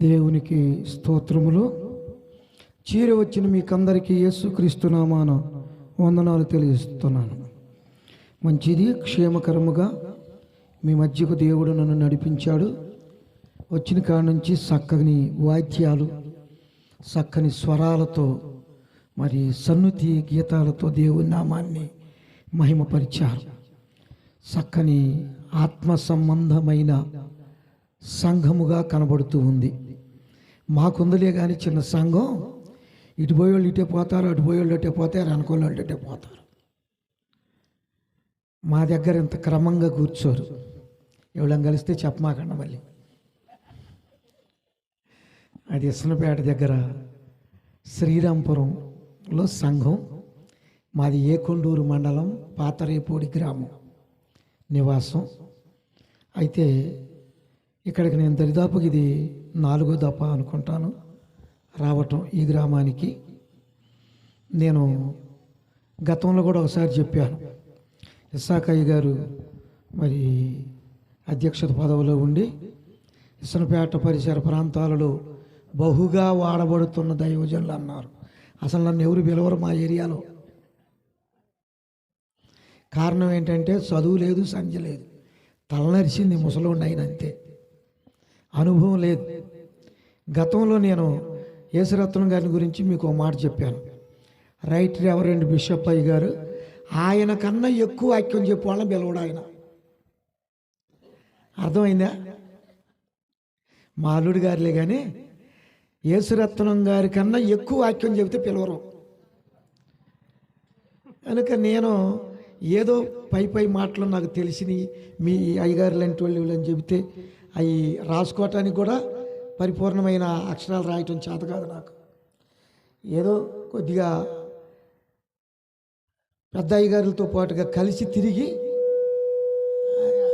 దేవునికి స్తోత్రములు. చీర వచ్చిన మీకందరికీ యేసుక్రీస్తు నామాన వందనాలు తెలియజేస్తున్నాను. మంచిది, క్షేమకరముగా మీ మధ్యకు దేవుడు నన్ను నడిపించాడు. వచ్చిన కాడ నుంచి చక్కని వాద్యాలు, చక్కని స్వరాలతో, మరి సన్నుతి గీతాలతో దేవుని నామాన్ని మహిమపరిచారు. చక్కని ఆత్మ సంబంధమైన సంఘముగా కనబడుతూ ఉంది. మాకుందలే కానీ చిన్న సంఘం, ఇటు పోయేవాళ్ళు ఇటే పోతారు, అటు పోయేవాళ్ళు అటే పోతారు, అనుకోని వాళ్ళు అటే పోతారు. మా దగ్గర ఇంత క్రమంగా కూర్చోరు. ఎవళ్ళని కలిస్తే చెప్పమాకండి. మళ్ళీ అది ఇసనపేట దగ్గర శ్రీరాంపురంలో సంఘం. మాది ఏకొండూరు మండలం, పాతరేపూడి గ్రామం నివాసం. అయితే ఇక్కడికి నేను దరిదాపుకి ఇది 4వ దఫ అనుకుంటాను రావటం ఈ గ్రామానికి. నేను గతంలో కూడా ఒకసారి చెప్పాను, ఇస్సాకయ్య గారు మరి అధ్యక్షత పదవిలో ఉండి ఇసనపేట పరిసర ప్రాంతాలలో బహుగా వాడబడుతున్న దైవజనులు అన్నారు. అసలు నన్ను ఎవరు పిలవరు మా ఏరియాలో. కారణం ఏంటంటే చదువు లేదు, సంధ్య లేదు, తలనరిచింది ముసలోండి అయిన, అంతే. అనుభవం లేదు. గతంలో నేను యేసురత్నం గారి గురించి మీకు ఒక మాట చెప్పాను. రైట్ రెవరెండ్ బిషప్ అయ్య గారు, ఆయన కన్నా ఎక్కువ వాక్యం చెప్పేవాళ్ళని పిలవడు ఆయన. అర్థమైందా? మా అల్లుడు గారులే కానీ యేసురత్నం గారి కన్నా ఎక్కువ వాక్యం చెబితే పిలవరు. కనుక నేను ఏదో పై మాటలు నాకు తెలిసినవి మీ అయ్యగారు లాంటి వాళ్ళు అని చెబితే అవి రాసుకోవటానికి కూడా పరిపూర్ణమైన అక్షరాలు రాయటం చేత కాదు నాకు. ఏదో కొద్దిగా పెద్ద అయ్యగారులతో పాటుగా కలిసి తిరిగి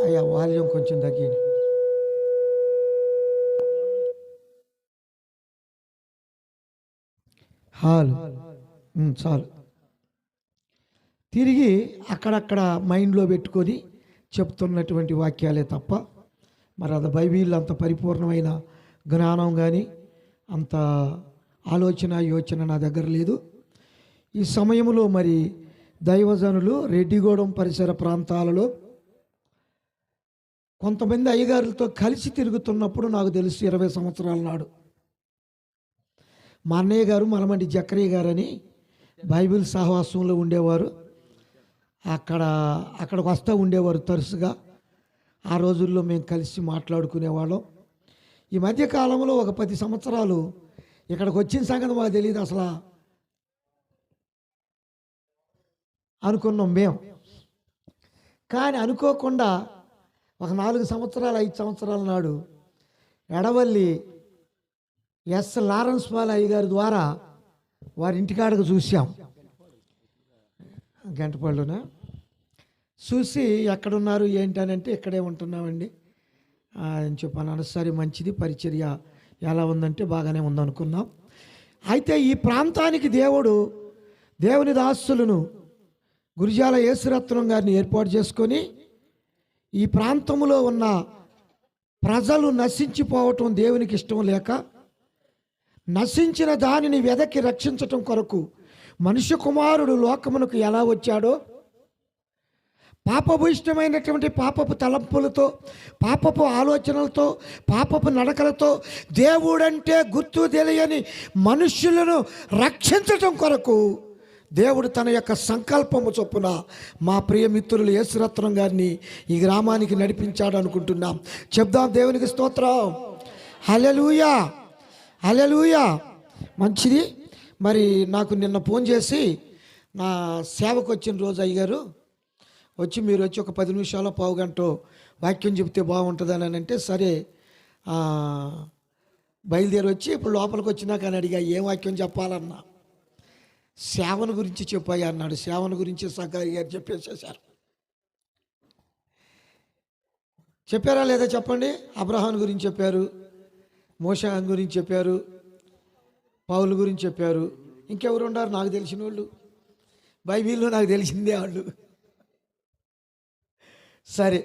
అయ్యా వాల్యూం కొంచెం తగ్గింది. హాల్ చాలు. తిరిగి అక్కడక్కడ మైండ్లో పెట్టుకొని చెప్తున్నటువంటి వాక్యాలే తప్ప మరి అది బైబిల్ అంత పరిపూర్ణమైన జ్ఞానం కానీ అంత ఆలోచన యోచన నా దగ్గర లేదు. ఈ సమయంలో మరి దైవజనులు రెడ్డిగూడెం పరిసర ప్రాంతాలలో కొంతమంది అయ్యగారులతో కలిసి తిరుగుతున్నప్పుడు నాకు తెలుసు 20 సంవత్సరాల నాడు మా అన్నయ్య గారు మలమండి జక్కరయ్య గారని బైబిల్ సహవాసంలో ఉండేవారు. అక్కడికి వస్తూ ఉండేవారు తరచుగా. ఆ రోజుల్లో మేము కలిసి మాట్లాడుకునేవాళ్ళం. ఈ మధ్య కాలంలో ఒక 10 సంవత్సరాలు ఇక్కడికి వచ్చిన సంగతి మాకు తెలియదు అసలు అనుకున్నాం మేము. కానీ అనుకోకుండా ఒక 4 సంవత్సరాలు 5 సంవత్సరాల నాడు ఎడవల్లి ఎస్ లారెన్స్ పాల్ అయ్య గారి ద్వారా వారి ఇంటికాడకు చూసాం. గంటపళ్ళున చూసి ఎక్కడున్నారు ఏంటనంటే ఇక్కడే ఉంటున్నామండి అని చెప్పాను. సరే మంచిది, పరిచర్య ఎలా ఉందంటే బాగానే ఉందనుకున్నాం. అయితే ఈ ప్రాంతానికి దేవుని దాసులను గురిజాల యేసురత్నం గారిని ఏర్పాటు చేసుకొని ఈ ప్రాంతంలో ఉన్న ప్రజలు నశించిపోవటం దేవునికి ఇష్టం లేక నశించిన దానిని వెదకి రక్షించటం కొరకు మనుష్య కుమారుడు లోకమునకు ఎలా వచ్చాడో, పాపభూయిష్టమైనటువంటి పాపపు తలంపులతో, పాపపు ఆలోచనలతో, పాపపు నడకలతో దేవుడంటే గుర్తు తెలియని మనుష్యులను రక్షించటం కొరకు దేవుడు తన యొక్క సంకల్పము చొప్పున మా ప్రియమిత్రులు యేసురత్నం గారిని ఈ గ్రామానికి నడిపించాడు అనుకుంటున్నాం. చెప్దాం దేవునికి స్తోత్రం. హల్లెలూయా, హల్లెలూయా. మంచిది. మరి నాకు నిన్న ఫోన్ చేసి నా సేవకు వచ్చిన రోజు అయ్యగారు వచ్చి మీరు వచ్చి ఒక 10 నిమిషాలు పావు గంట వాక్యం చెప్తే బాగుంటుందని అంటే సరే బయలుదేరి వచ్చి ఇప్పుడు లోపలికి వచ్చినా కానీ అడిగా ఏం వాక్యం చెప్పాలన్నా. సేవను గురించి చెప్పాయి అన్నాడు. సేవను గురించి సగారి గారు చెప్పేసేసారు. చెప్పారా లేదా చెప్పండి? అబ్రహాం గురించి చెప్పారు, మోషే గురించి చెప్పారు, పౌలు గురించి చెప్పారు. ఇంకెవరు ఉన్నారు నాకు తెలిసిన వాళ్ళు? బైబిల్లో నాకు తెలిసిందే వాళ్ళు. సరే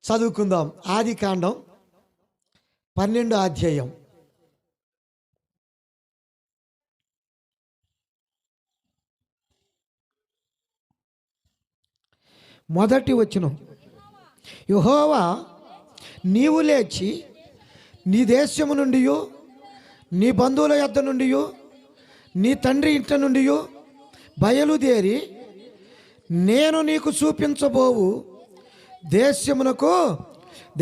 చదువుకుందాం. ఆదికాండం 12వ అధ్యాయం మొదటి వచనం, యెహోవా నీవు లేచి నీ దేశము నుండి, నీ బంధువుల యొద్ద నుండి, నీ తండ్రి ఇంట నుండి బయలుదేరి నేను నీకు చూపించబోవు దేశమునకు,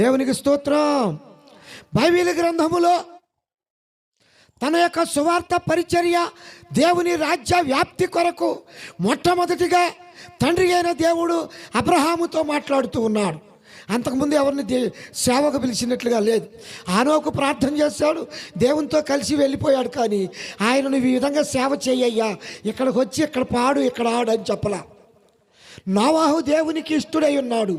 దేవునికి స్తోత్రం. బైబిల్ గ్రంథములో తన యొక్క సువార్త పరిచర్య, దేవుని రాజ్య వ్యాప్తి కొరకు మొట్టమొదటిగా తండ్రి అయిన దేవుడు అబ్రహాముతో మాట్లాడుతూ ఉన్నాడు. అంతకుముందు ఎవరిని సేవకు పిలిచినట్లుగా లేదు. ఆనోకు ప్రార్థన చేశాడు, దేవునితో కలిసి వెళ్ళిపోయాడు. కానీ ఆయన నువ్వు ఈ విధంగా సేవ చేయయ్యా, ఇక్కడికి వచ్చి ఇక్కడ పాడు ఇక్కడ ఆడు అని చెప్పలా. నోవాహు దేవునికి ఇష్టడై ఉన్నాడు,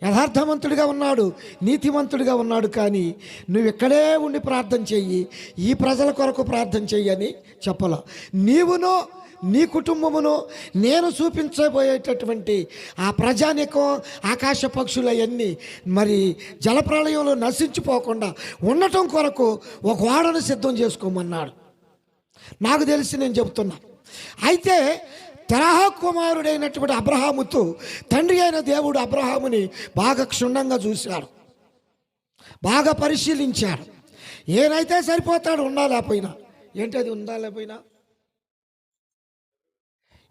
యథార్థవంతుడిగా ఉన్నాడు, నీతిమంతుడిగా ఉన్నాడు. కానీ నువ్వు ఇక్కడే ఉండి ప్రార్థన చెయ్యి, ఈ ప్రజల కొరకు ప్రార్థన చెయ్యి అని చెప్పలా. నీవును నీ కుటుంబమును నేను చూపించబోయేటటువంటి ఆ ప్రజానికం, ఆకాశ పక్షులు అవన్నీ మరి జలప్రళయంలో నశించిపోకుండా ఉండటం కొరకు ఒక ఓడను సిద్ధం చేసుకోమన్నాడు. నాకు తెలిసి నేను చెబుతున్నా. అయితే తెరహ కుమారుడైనటువంటి అబ్రహాముతో తండ్రి అయిన దేవుడు అబ్రహాముని బాగా క్షుణ్ణంగా చూశాడు, బాగా పరిశీలించాడు. ఏనైతే సరిపోతాడు, ఉండాలేపోయినా. ఏంటది ఉండాలేపోయినా?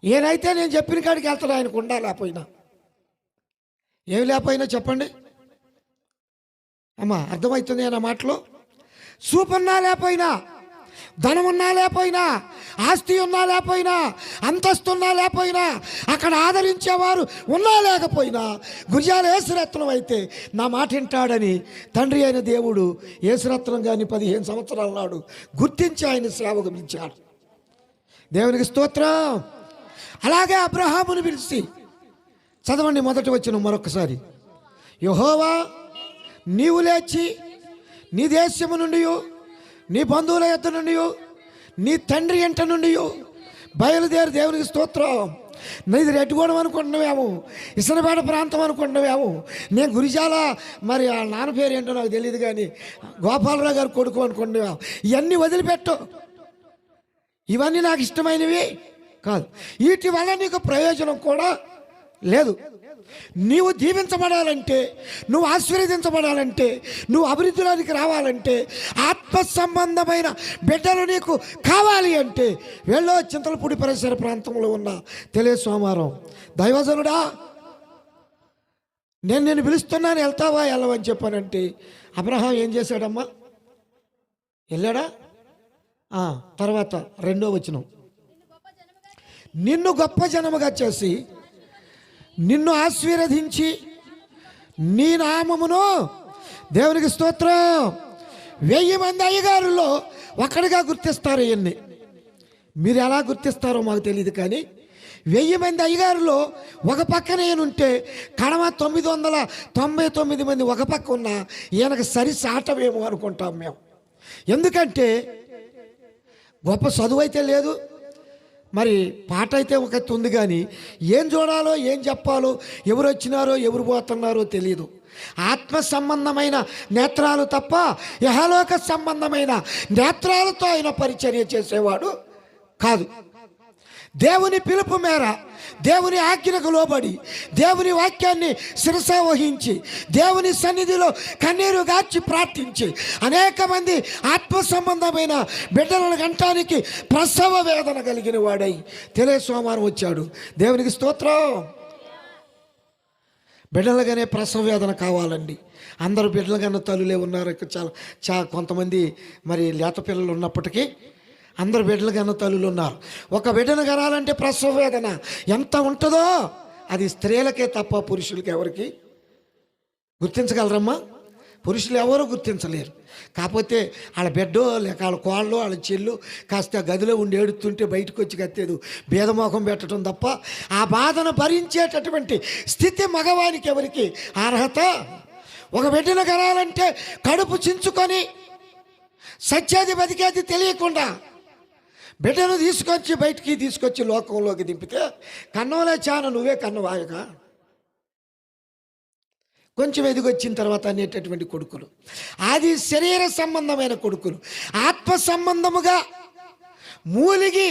ఏనైతే నేను చెప్పిన కాడికి వెళ్తాడు, ఆయనకు ఉండాలేపోయినా. ఏమి లేకపోయినా చెప్పండి అమ్మా, అర్థమవుతుంది అన్న మాటలో. చూపున్నా లేకపోయినా, ధనం ఉన్నా లేకపోయినా, ఆస్తి ఉన్నా లేకపోయినా, అంతస్తున్నా లేకపోయినా, అక్కడ ఆదరించేవారు ఉన్నా లేకపోయినా, గురిజాల యేసురత్నం అయితే నా మాట వింటాడని తండ్రి అయిన దేవుడు యేసురత్నం గారిని 15 సంవత్సరాల నాడు గుర్తించి ఆయన సేవకు పిలిచాడు. దేవునికి స్తోత్రం. అలాగే అబ్రహామును పిలిచి చదవండి మొదటి వచనం మరొకసారి. యెహోవా నీవు లేచి నీ దేశము నుండి, నీ బంధువుల యొద్ద నుండి, నీ తండ్రి ఇంట నుండి బయలుదేరి, దేవునికి స్తోత్రం. నీది రెడ్డిగూడెం అనుకుంటున్నావేమో, ఇసనపేట ప్రాంతం అనుకుంటున్నావేమో, నేను గురిజాల మరి ఆ నాన్న పేరు ఏంటో నాకు తెలియదు కానీ గోపాలరావు గారు కొడుకు అనుకుంటున్నావు. ఇవన్నీ వదిలిపెట్టు, ఇవన్నీ నాకు ఇష్టమైనవి కాదు, వీటి వల్ల నీకు ప్రయోజనం కూడా లేదు. నీవు దీవించబడాలంటే, నువ్వు ఆశీర్వదించబడాలంటే, నువ్వు అభివృద్ధిలోనికి రావాలంటే, ఆత్మ సంబంధమైన బిడ్డలు నీకు కావాలి అంటే వెళ్ళో చింతలపూడి పరిసర ప్రాంతంలో ఉన్న తెలియ సోమవారం, దైవజనుడా నేను పిలుస్తున్నాను, వెళ్తావా వెళ్ళవని చెప్పానంటే అబ్రహాం ఏం చేశాడమ్మా? వెళ్ళాడా? తర్వాత 2వ వచనం, నిన్ను గొప్ప జనముగా చేసి నిన్ను ఆశీర్వదించి నీ నామమును, దేవునికి స్తోత్రం, 1000 మంది అయ్యగారుల్లో ఒకడిగా గుర్తిస్తారు. ఇవన్నీ మీరు ఎలా గుర్తిస్తారో మాకు తెలియదు కానీ 1000 మంది అయ్యగారులో ఒక పక్కన ఈయనుంటే కడమ 999 మంది ఒక పక్క ఉన్న ఈయనకు సరి సాటమేమో అనుకుంటాం మేము. ఎందుకంటే గొప్ప చదువు అయితే లేదు, మరి పాట అయితే ఒక ఉంది కానీ ఏం చూడాలో ఏం చెప్పాలో, ఎవరు వచ్చినారో ఎవరు పోతున్నారో తెలియదు. ఆత్మ సంబంధమైన నేత్రాలు తప్ప యహలోక సంబంధమైన నేత్రాలతో ఆయన పరిచర్య చేసేవాడు కాదు. దేవుని పిలుపు మేర, దేవుని ఆజ్ఞకు లోబడి, దేవుని వాక్యాన్ని శిరస వహించి, దేవుని సన్నిధిలో కన్నీరు గార్చి ప్రార్థించి అనేక మంది ఆత్మ సంబంధమైన బిడ్డలను గంటానికి ప్రసవ వేదన కలిగిన వాడై తెలియ సోమవారం వచ్చాడు. దేవునికి స్తోత్రం. బిడ్డలుగానే ప్రసవ వేదన కావాలండి. అందరూ బిడ్డలుగానే తల్లులే ఉన్నారు. చాలా కొంతమంది మరి లేత పిల్లలు ఉన్నప్పటికీ అందరు బిడ్డలు కన్న తల్లులు ఉన్నారు. ఒక బిడ్డను కనాలంటే ప్రసవ వేదన ఎంత ఉంటుందో అది స్త్రీలకే తప్ప పురుషులకి ఎవరికి గుర్తించగలరమ్మా? పురుషులు ఎవరు గుర్తించలేరు. కాకపోతే వాళ్ళ బిడ్డో లేక వాళ్ళ కోళ్ళు వాళ్ళ చెల్లు కాస్త గదిలో ఉండి ఏడుతుంటే బయటకు వచ్చి కత్తేదు భేదమోహం పెట్టడం తప్ప ఆ బాధను భరించేటటువంటి స్థితి మగవానికి ఎవరికి అర్హత? ఒక బిడ్డను కనాలంటే కడుపు చించుకొని సత్యాది బతికేది తెలియకుండా బిడ్డను బయటికి తీసుకొచ్చి లోకంలోకి దింపితే కన్నవలే చాను నువ్వే కన్నవాయగా కొంచెం ఎదిగొచ్చిన తర్వాత అనేటటువంటి కొడుకులు, అది శరీర సంబంధమైన కొడుకులు. ఆత్మ సంబంధముగా మూలిగి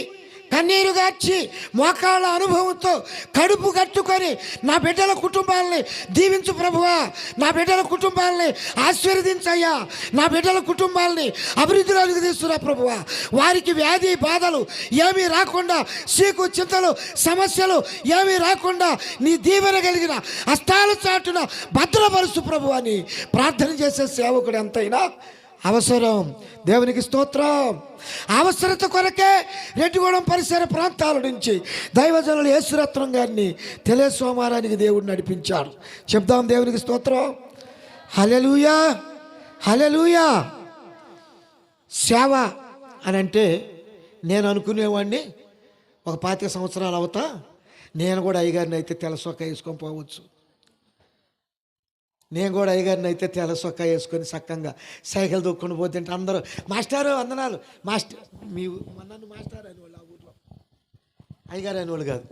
కన్నీరు గార్చి మోకాళ్ళ అనుభవంతో కడుపు కట్టుకొని నా బిడ్డల కుటుంబాలని దీవించు ప్రభువా, నా బిడ్డల కుటుంబాలని ఆశీర్వదించయ్యా, నా బిడ్డల కుటుంబాలని అభివృద్ధిలోకి తీసుకురా ప్రభువా, వారికి వ్యాధి బాధలు ఏమీ రాకుండా, చీకు చింతలు సమస్యలు ఏమీ రాకుండా నీ దీవెన కలిగిన హస్తాల చాటున భద్రపరుచు ప్రభువా అని ప్రార్థన చేసే సేవకుడు ఎంతైనా అవసరం. దేవునికి స్తోత్రం. అవసరత కొరకే రెడ్డిగూడెం పరిసర ప్రాంతాల నుంచి దైవజనులు యేసురత్నం గారిని తెలియసోమారానికి దేవుడు నడిపించాడు. చెప్దాం దేవునికి స్తోత్రం. హల్లెలూయా, హల్లెలూయా. సేవ అని అంటే నేను అనుకునేవాడిని ఒక 25 సంవత్సరాలు అవుతా నేను కూడా అయ్యగారిని అయితే తెల్లసొక్క వేసుకొని పోవచ్చు, నేను కూడా అయ్యగారిని అయితే తెల్లసొక్క వేసుకొని చక్కగా సైకిల్ దొక్కుని పోతుంటే అందరూ మాస్టారు వందనాలు, మాస్టర్ మీ నన్ను మాస్టర్ అనేవాళ్ళు, ఆ ఊళ్ళో అయ్యగారు అనేవాళ్ళు కాదు,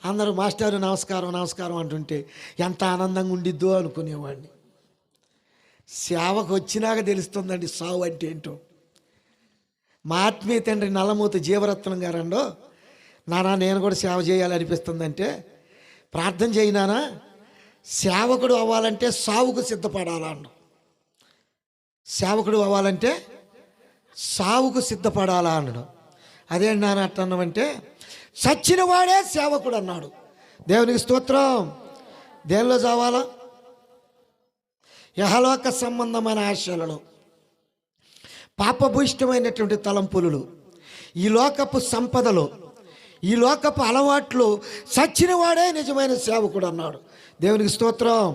అందరూ మాస్టారు నమస్కారం నమస్కారం అంటుంటే ఎంత ఆనందంగా ఉండిద్దో అనుకునేవాడిని. సేవకు వచ్చినాక తెలుస్తుందండి సావు అంటే ఏంటో. మా ఆత్మీయ తండ్రి నల్లమూత జీవరత్నం గారండో, నానా నేను కూడా సేవ చేయాలనిపిస్తుందంటే ప్రార్థన చేయనానా, సేవకుడు అవ్వాలంటే సావుకు సిద్ధపడాలా అన్న. సేవకుడు అవ్వాలంటే సావుకు సిద్ధపడాలా అన్నాడు. అదే నాన్న అట్టన్నామంటే చచ్చిన వాడే సేవకుడు అన్నాడు. దేవునికి స్తోత్రం. దేనిలో చావాలా? యహలోక సంబంధమైన ఆశలలో, పాపభూయిష్టమైనటువంటి తలంపులు, ఈ లోకపు సంపదలు, ఈ లోకపు అలవాట్లు చచ్చిన వాడే నిజమైన సేవకుడు అన్నాడు. దేవునికి స్తోత్రం.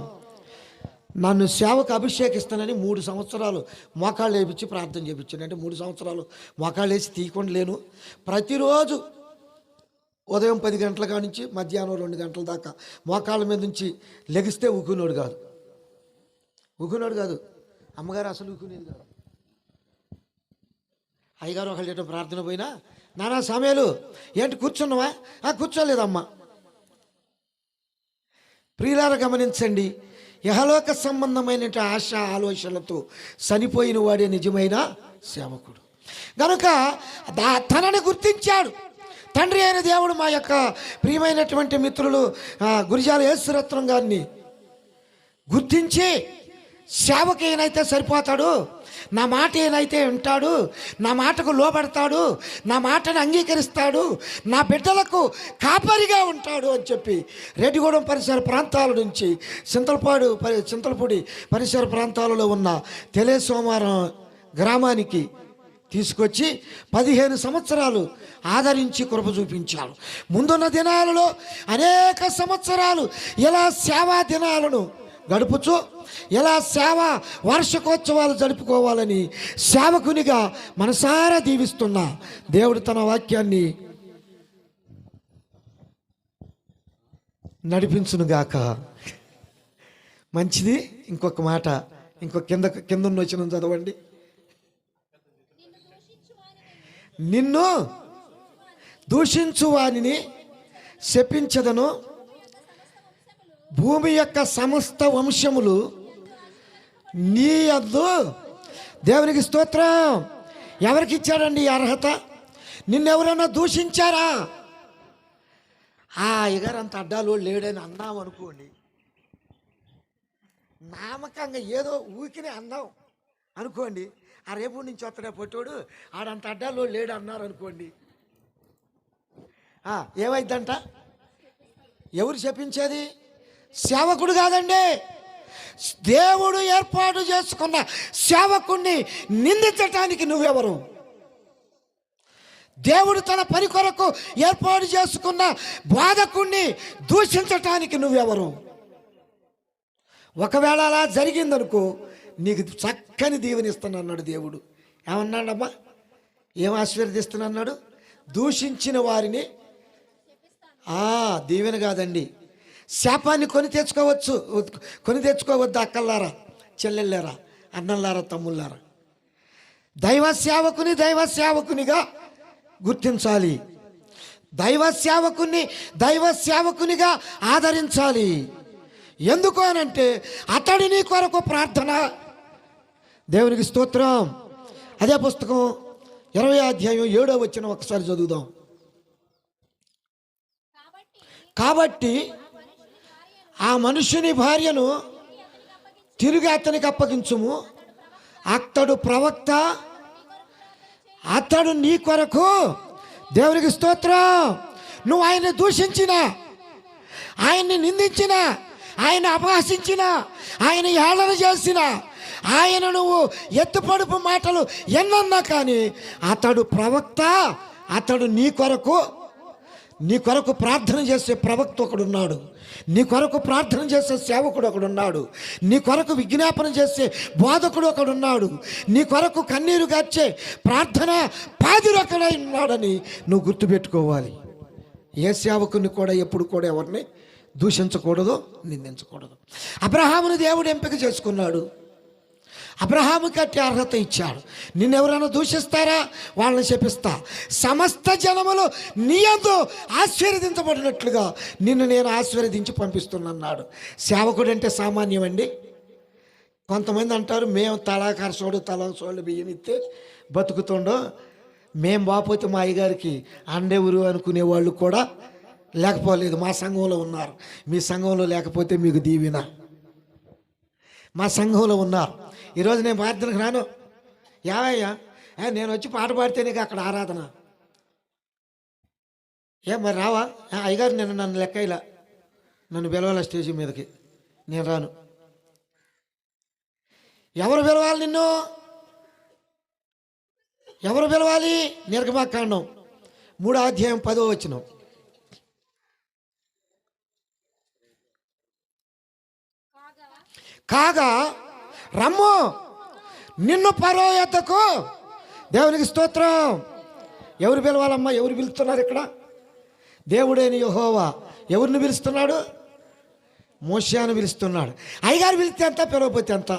నన్ను సేవకు అభిషేకిస్తానని 3 సంవత్సరాలు మోకాళ్ళు వేయించి ప్రార్థన చేయించాను. అంటే 3 సంవత్సరాలు మోకాళ్ళు వేసి తీయకుండా లేను. ప్రతిరోజు ఉదయం 10 గంటల కాడ నుంచి మధ్యాహ్నం 2 గంటల దాకా మోకాళ్ళ మీద నుంచి లెగిస్తే ఊకునోడు కాదు, అమ్మగారు అసలు ఊకునేది కాదు. అయ్యగారు ఒకళ్ళు ప్రార్థన పోయినా, నానా సమయాలు ఏంటి కూర్చున్నావా? కూర్చోలేదమ్మా. ప్రియులారా గమనించండి, యహలోక సంబంధమైన ఆశ ఆలోచనలతో చనిపోయిన వాడే నిజమైన సేవకుడు. కనుక తనని గుర్తించాడు తండ్రి అయిన దేవుడు. మా యొక్క ప్రియమైనటువంటి మిత్రులు గురిజాల యేసురత్నం గారిని గుర్తించి సేవకు ఏనైతే సరిపోతాడు, నా మాట ఏనైతే వింటాడు, నా మాటకు లోబడతాడు, నా మాటను అంగీకరిస్తాడు, నా బిడ్డలకు కాపరిగా ఉంటాడు అని చెప్పి రెడ్డిగూడెం పరిసర ప్రాంతాల నుంచి చింతలపూడి పరిసర ప్రాంతాలలో ఉన్న తెలియసోమారం గ్రామానికి తీసుకొచ్చి 15 సంవత్సరాలు ఆదరించి కృప చూపించాడు. ముందున్న దినాలలో అనేక సంవత్సరాలు ఇలా సేవా దినాలను గడుపుచు, ఎలా సేవ వార్షికోత్సవాలు జరుపుకోవాలని సేవకునిగా మనసారా దీవిస్తున్నా దేవుడు తన వాక్యాన్ని నడిపించునుగాక. మంచిది. ఇంకొక మాట, కింద వచ్చిన చదవండి. నిన్ను దూషించు వానిని శపించదను, భూమి యొక్క సమస్త వంశములు నీ వద్దు. దేవునికి స్తోత్రం. ఎవరికి ఇచ్చాడండి ఈ అర్హత? నిన్నెవరన్నా దూషించారా? అయ్యగారు అంత అడ్డాలో లేడని అన్నాం అనుకోండి, నామకంగా ఏదో ఊకినే అందాం అనుకోండి, ఆ రేపు నుంచి వస్తాడే పొట్టోడు ఆడంత అడ్డాలో లేడు అన్నారు అనుకోండి, ఏమైందంట? ఎవరు చెప్పించేది? సేవకుడు కాదండి, దేవుడు ఏర్పాటు చేసుకున్న సేవకుణ్ణి నిందించటానికి నువ్వెవరు? దేవుడు తన పని కొరకు ఏర్పాటు చేసుకున్న బోధకుణ్ణి దూషించటానికి నువ్వెవరు? ఒకవేళ అలా జరిగిందనుకో, నీకు చక్కని దీవెనిస్తున్నాడు దేవుడు. ఏమన్నాడమ్మా? ఏం ఆశీర్వదిస్తున్నాడు? దూషించిన వారిని దీవెన కాదండి, శాపాన్ని కొని తెచ్చుకోవద్దు అక్కల్లారా, చెల్లెళ్ళారా, అన్నల్లారా, తమ్ముళ్ళారా. దైవ సేవకునిగా గుర్తించాలి, దైవ సేవకునిగా ఆదరించాలి. ఎందుకు అనంటే అతడి నీ కొరకు ప్రార్థన. దేవునికి స్తోత్రం. అదే పుస్తకం 20వ అధ్యాయం 7వ వచనం ఒకసారి చదువుదాం. కాబట్టి ఆ మనుషుని భార్యను తిరిగి అతనికి అప్పగించుము, అతడు ప్రవక్త, అతడు నీ కొరకు దేవునికి స్తోత్రం. నువ్వు ఆయన్ని దూషించిన, ఆయన్ని నిందించిన, ఆయన అపహసించిన, ఆయన ఏళన చేసిన, ఆయన నువ్వు ఎత్తుపడుపు మాటలు ఎన్నన్నా కానీ అతడు ప్రవక్త, అతడు నీ కొరకు ప్రార్థన చేసే ప్రవక్త ఒకడున్నాడు, నీ కొరకు ప్రార్థన చేసే సేవకుడు ఒకడున్నాడు, నీ కొరకు విజ్ఞాపన చేసే బోధకుడు ఒకడున్నాడు, నీ కొరకు కన్నీరు గార్చే ప్రార్థన పాదిరి ఒకడై ఉన్నాడని నువ్వు గుర్తుపెట్టుకోవాలి. ఏ సేవకుని కూడా ఎప్పుడు కూడా ఎవరిని దూషించకూడదు, నిందించకూడదు. అబ్రహాముని దేవుడు ఎంపిక చేసుకున్నాడు, అబ్రహాముకి అట్టి అర్హత ఇచ్చాడు. నిన్నెవరైనా దూషిస్తారా? వాళ్ళని శపిస్తా. సమస్త జనములు నీ యందు ఆశీర్వదించబడినట్లుగా నిన్ను నేను ఆశీర్వదించి పంపిస్తున్నాడు. సేవకుడు అంటే సామాన్యమండి. కొంతమంది అంటారు, మేము తలాసోడు బియ్యం ఇస్తే బతుకుతుండో, మేము బాపోతే మా అయ్యగారికి అండెవరు అనుకునే వాళ్ళు కూడా లేకపోలేదు. మా సంఘంలో ఉన్నారు. మీ సంఘంలో లేకపోతే మీకు దీవెన. మా సంఘంలో ఉన్నారు. ఈరోజు నేను ప్రార్థనకు రాను, యావయ్యా నేను వచ్చి పాట పాడితే నీకు అక్కడ ఆరాధన, మరి రావా? అయ్యగారు నన్ను లెక్క ఇలా నన్ను పిలవాల స్టేజి మీదకి, నేను రాను. ఎవరు పిలవాలి నిన్ను? ఎవరు పిలవాలి? నిర్గమాకాండం 3వ అధ్యాయం 10వ వచనం. కాగా రమ్ము నిన్ను ఫరో యొద్దకు. దేవునికి స్తోత్రం. ఎవరు పిలవాలమ్మా? ఎవరు పిలుస్తున్నారు ఇక్కడ? దేవుడైన యెహోవా ఎవరిని పిలుస్తున్నాడు? మోషేను పిలుస్తున్నాడు. అయ్యగారు పిలిస్తే ఎంత, పిలవకపోతే ఎంత?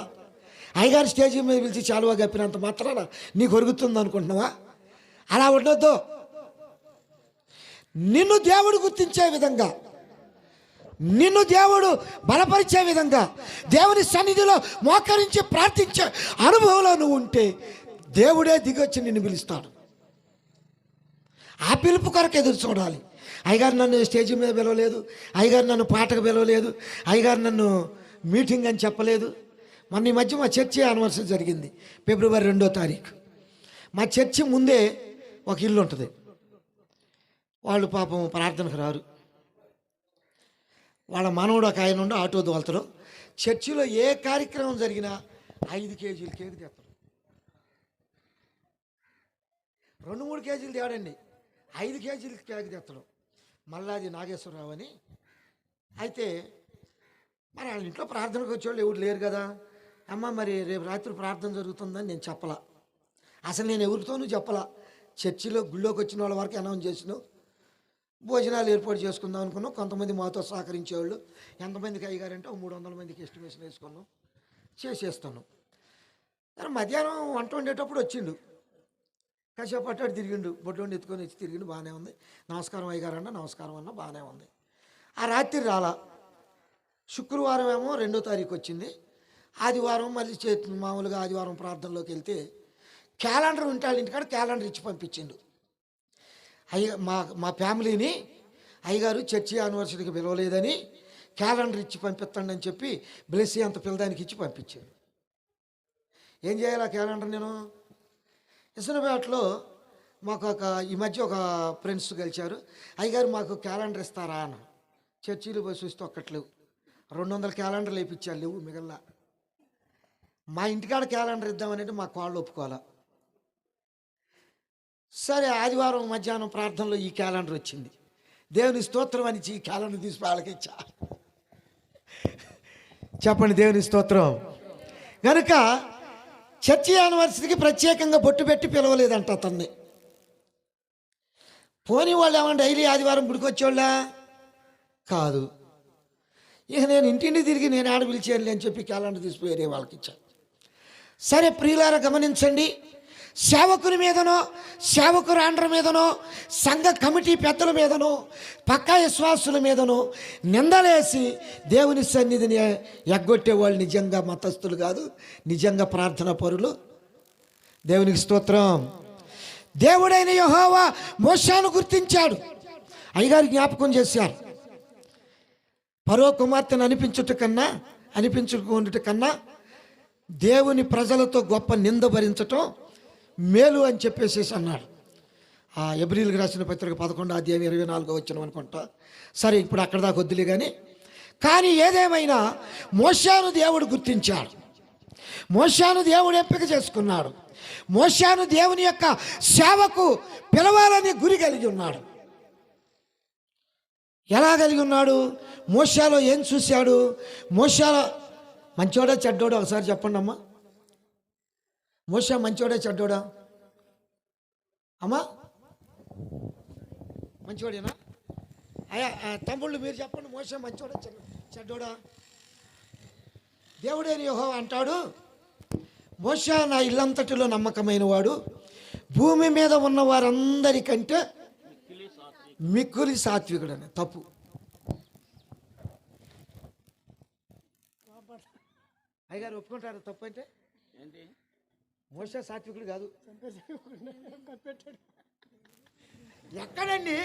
అయ్యగారు స్టేజీ మీద పిలిచి చాలువా గప్పినంత మాత్రాన నీకు ఒరుగుతుంది అనుకుంటున్నావా? అలా ఉండొద్దు. నిన్ను దేవుడు గుర్తించే విధంగా, నిన్ను దేవుడు బలపరిచే విధంగా, దేవుని సన్నిధిలో మోకరించి ప్రార్థించే అనుభవంలో నువ్వు ఉంటే దేవుడే దిగొచ్చి నిన్ను పిలుస్తాడు. ఆ పిలుపు కొరకు ఎదురు చూడాలి. అయ్యగారు నన్ను స్టేజీ మీద పిలవలేదు, అయ్యగారు నన్ను పాటకు పిలవలేదు, అయ్యగారు నన్ను మీటింగ్ అని చెప్పలేదు. మొన్న ఈ మధ్య మా చర్చి యానివర్సరీ జరిగింది, ఫిబ్రవరి 2వ తారీఖు. మా చర్చి ముందే ఒక ఇల్లు ఉంటుంది. వాళ్ళు పాపం ప్రార్థనకు రారు. వాళ్ళ మనవడు ఒక ఆయన ఉండి ఆటో దోలుతారు. చర్చిలో ఏ కార్యక్రమం జరిగినా 5 కేజీలు కేక్ తెస్తారు. 2-3 కేజీలు తేడండి, 5 కేజీలు కేక్ తెస్తాడు. మల్లాది నాగేశ్వరరావు అని. అయితే మరి వాళ్ళ ఇంట్లో ప్రార్థనకు వచ్చేవాళ్ళు ఎవరు లేరు కదా. అమ్మ మరి రేపు రాత్రి ప్రార్థన జరుగుతుందని నేను చెప్పలా. అసలు నేను ఎవరితోనూ చెప్పలా. చర్చిలో గుళ్ళోకి వచ్చిన వాళ్ళ వరకు అనౌన్స్ చేసినావు. భోజనాలు ఏర్పాటు చేసుకుందాం అనుకున్నాం. కొంతమంది మాతో సహకరించేవాళ్ళు. ఎంతమందికి అయ్యగారంటే 300 మందికి ఎస్టిమేషన్ వేసుకున్నాం, చేసేస్తున్నాం. మధ్యాహ్నం వంట వండేటప్పుడు వచ్చిండు, కాసేపు అట్టాడు తిరిగిండు, బొడ్డు ఎత్తుకొని వచ్చి తిరిగిండు. బాగానే ఉంది. నమస్కారం అయ్యగారు అన్న, నమస్కారం అన్న, బాగానే ఉంది. ఆ రాత్రి రాలా. శుక్రవారం ఏమో 2వ తారీఖు వచ్చింది. ఆదివారం మళ్ళీ మామూలుగా ఆదివారం ప్రార్థనలోకి వెళ్తే క్యాలెండర్ ఉంటే వాళ్ళ ఇంటికాడ క్యాలెండర్ ఇచ్చి పంపించిండు. మా ఫ్యామిలీని అయ్యగారు చర్చి యానివర్సరీకి పిలవలేదని క్యాలెండర్ ఇచ్చి పంపిస్తాను అని చెప్పి బ్లెస్సీ అంత పిల్లదానికి ఇచ్చి పంపించాడు. ఏం చేయాలి ఆ క్యాలెండర్? నేను ఇసనపేటలో మాకు ఈ మధ్య ఒక ఫ్రెండ్స్ కలిశారు. అయ్యగారు మాకు క్యాలెండర్ ఇస్తారా అన్న. చర్చీలు పోయి చూస్తే ఒక్కట్లేవు. 200 క్యాలెండర్లు వేయించాలి, లేవు మిగల్లా. మా ఇంటికాడ క్యాలెండర్ ఇద్దామనంటే మా కాళ్ళు ఒప్పుకోవాలా. సరే ఆదివారం మధ్యాహ్నం ప్రార్థనలో ఈ క్యాలెండర్ వచ్చింది. దేవుని స్తోత్రం అని ఈ క్యాలెండర్ తీసి వాళ్ళకి ఇచ్చా. చెప్పండి దేవుని స్తోత్రం. కనుక చర్చి యానివర్సరీకి ప్రత్యేకంగా బొట్టు పెట్టి పిలవలేదంట అతన్ని. పోనీ వాళ్ళు ఏమన్నా డైలీ ఆదివారం గుడికొచ్చేవాళ్ళ కాదు. ఇక నేను ఇంటింటి తిరిగి నేను ఆడ పిలిచేయాలి అని చెప్పి క్యాలెండర్ తీసిపోయి వాళ్ళకి ఇచ్చాను. సరే ప్రియులారా గమనించండి, సేవకుని మీదనో సేవకురాండ్ర మీదనో సంఘ కమిటీ పెద్దల మీదనో పక్కా విశ్వాసుల మీదనో నిందలేసి దేవుని సన్నిధిని ఎగ్గొట్టే వాళ్ళు నిజంగా మతస్థులు కాదు, నిజంగా ప్రార్థనా పరులు. దేవునికి స్తోత్రం. దేవుడైన యెహోవా మోషేను గుర్తించాడు. అయ్యగారు జ్ఞాపకం చేశారు. ఫరో కుమార్తెను అనిపించుకున్నట కన్నా దేవుని ప్రజలతో గొప్ప నింద భరించటం మేలు అని చెప్పేసి అన్నాడు. ఆ ఎబ్రీల్కి రాసిన పత్రిక 11వ అధ్యాయం 24వ వచనం అనుకుంటా. సరే, ఇప్పుడు అక్కడ దాకా వద్దులే. కానీ ఏదేమైనా మోషేను దేవుడు గుర్తించాడు, మోషేను దేవుడు ఎంపిక చేసుకున్నాడు, మోషేను దేవుని యొక్క సేవకు పిలవాలని గురి కలిగి ఉన్నాడు. ఎలా కలిగి ఉన్నాడు? మోషేలో ఏం చూశాడు? మోషేలో మంచోడా చెడ్డోడా ఒకసారి చెప్పండి అమ్మా. మోషే మంచోడా చెడ్డోడా అమ్మా? మంచోడేనా? అయ్యా తమ్ముళ్ళు మీరు చెప్పండి, మోషే మంచోడా చెడ్డోడా? దేవుడైన యెహోవా అంటాడు, మోషే నా ఇల్లంతటిలో నమ్మకమైన వాడు, భూమి మీద ఉన్న వారందరికంటే మిక్కిలి సాత్వికుడు అని. తప్పు. అయ్యగారు ఒప్పుకుంటారు తప్పు అంటే? మోషే సాత్వికుడు కాదు. ఎక్కడండి?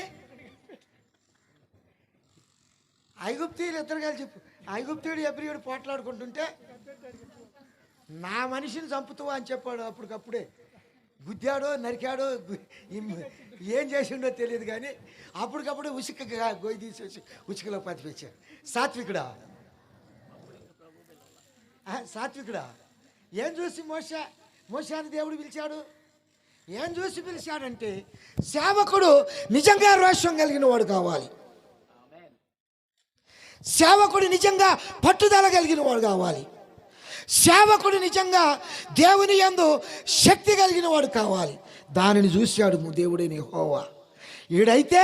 ఐగుప్తీయులు ఇద్దరు కలిసి చెప్పు. ఐగుప్తీయుడు ఎబ్రీయుడు పోట్లాడుకుంటుంటే నా మనిషిని చంపుతావా అని చెప్పాడు. అప్పటికప్పుడే గుద్దాడో నరికాడో ఏం చేసిండో తెలియదు, కానీ అప్పటికప్పుడు ఉసుకగా గొయ్యి తీసేసి ఉసుకలో పతిపించాడు. సాత్వికుడా? సాత్వికుడా? ఏం చూసి మోషేని దేవుడు పిలిచాడు? ఏం చూసి పిలిచాడంటే, సేవకుడు నిజంగా రోషం కలిగిన వాడు కావాలి, సేవకుడు నిజంగా పట్టుదల కలిగిన వాడు కావాలి, సేవకుడు నిజంగా దేవుని యందు శక్తి కలిగిన వాడు కావాలి. దానిని చూశాడు దేవుడైన యెహోవా. ఈడైతే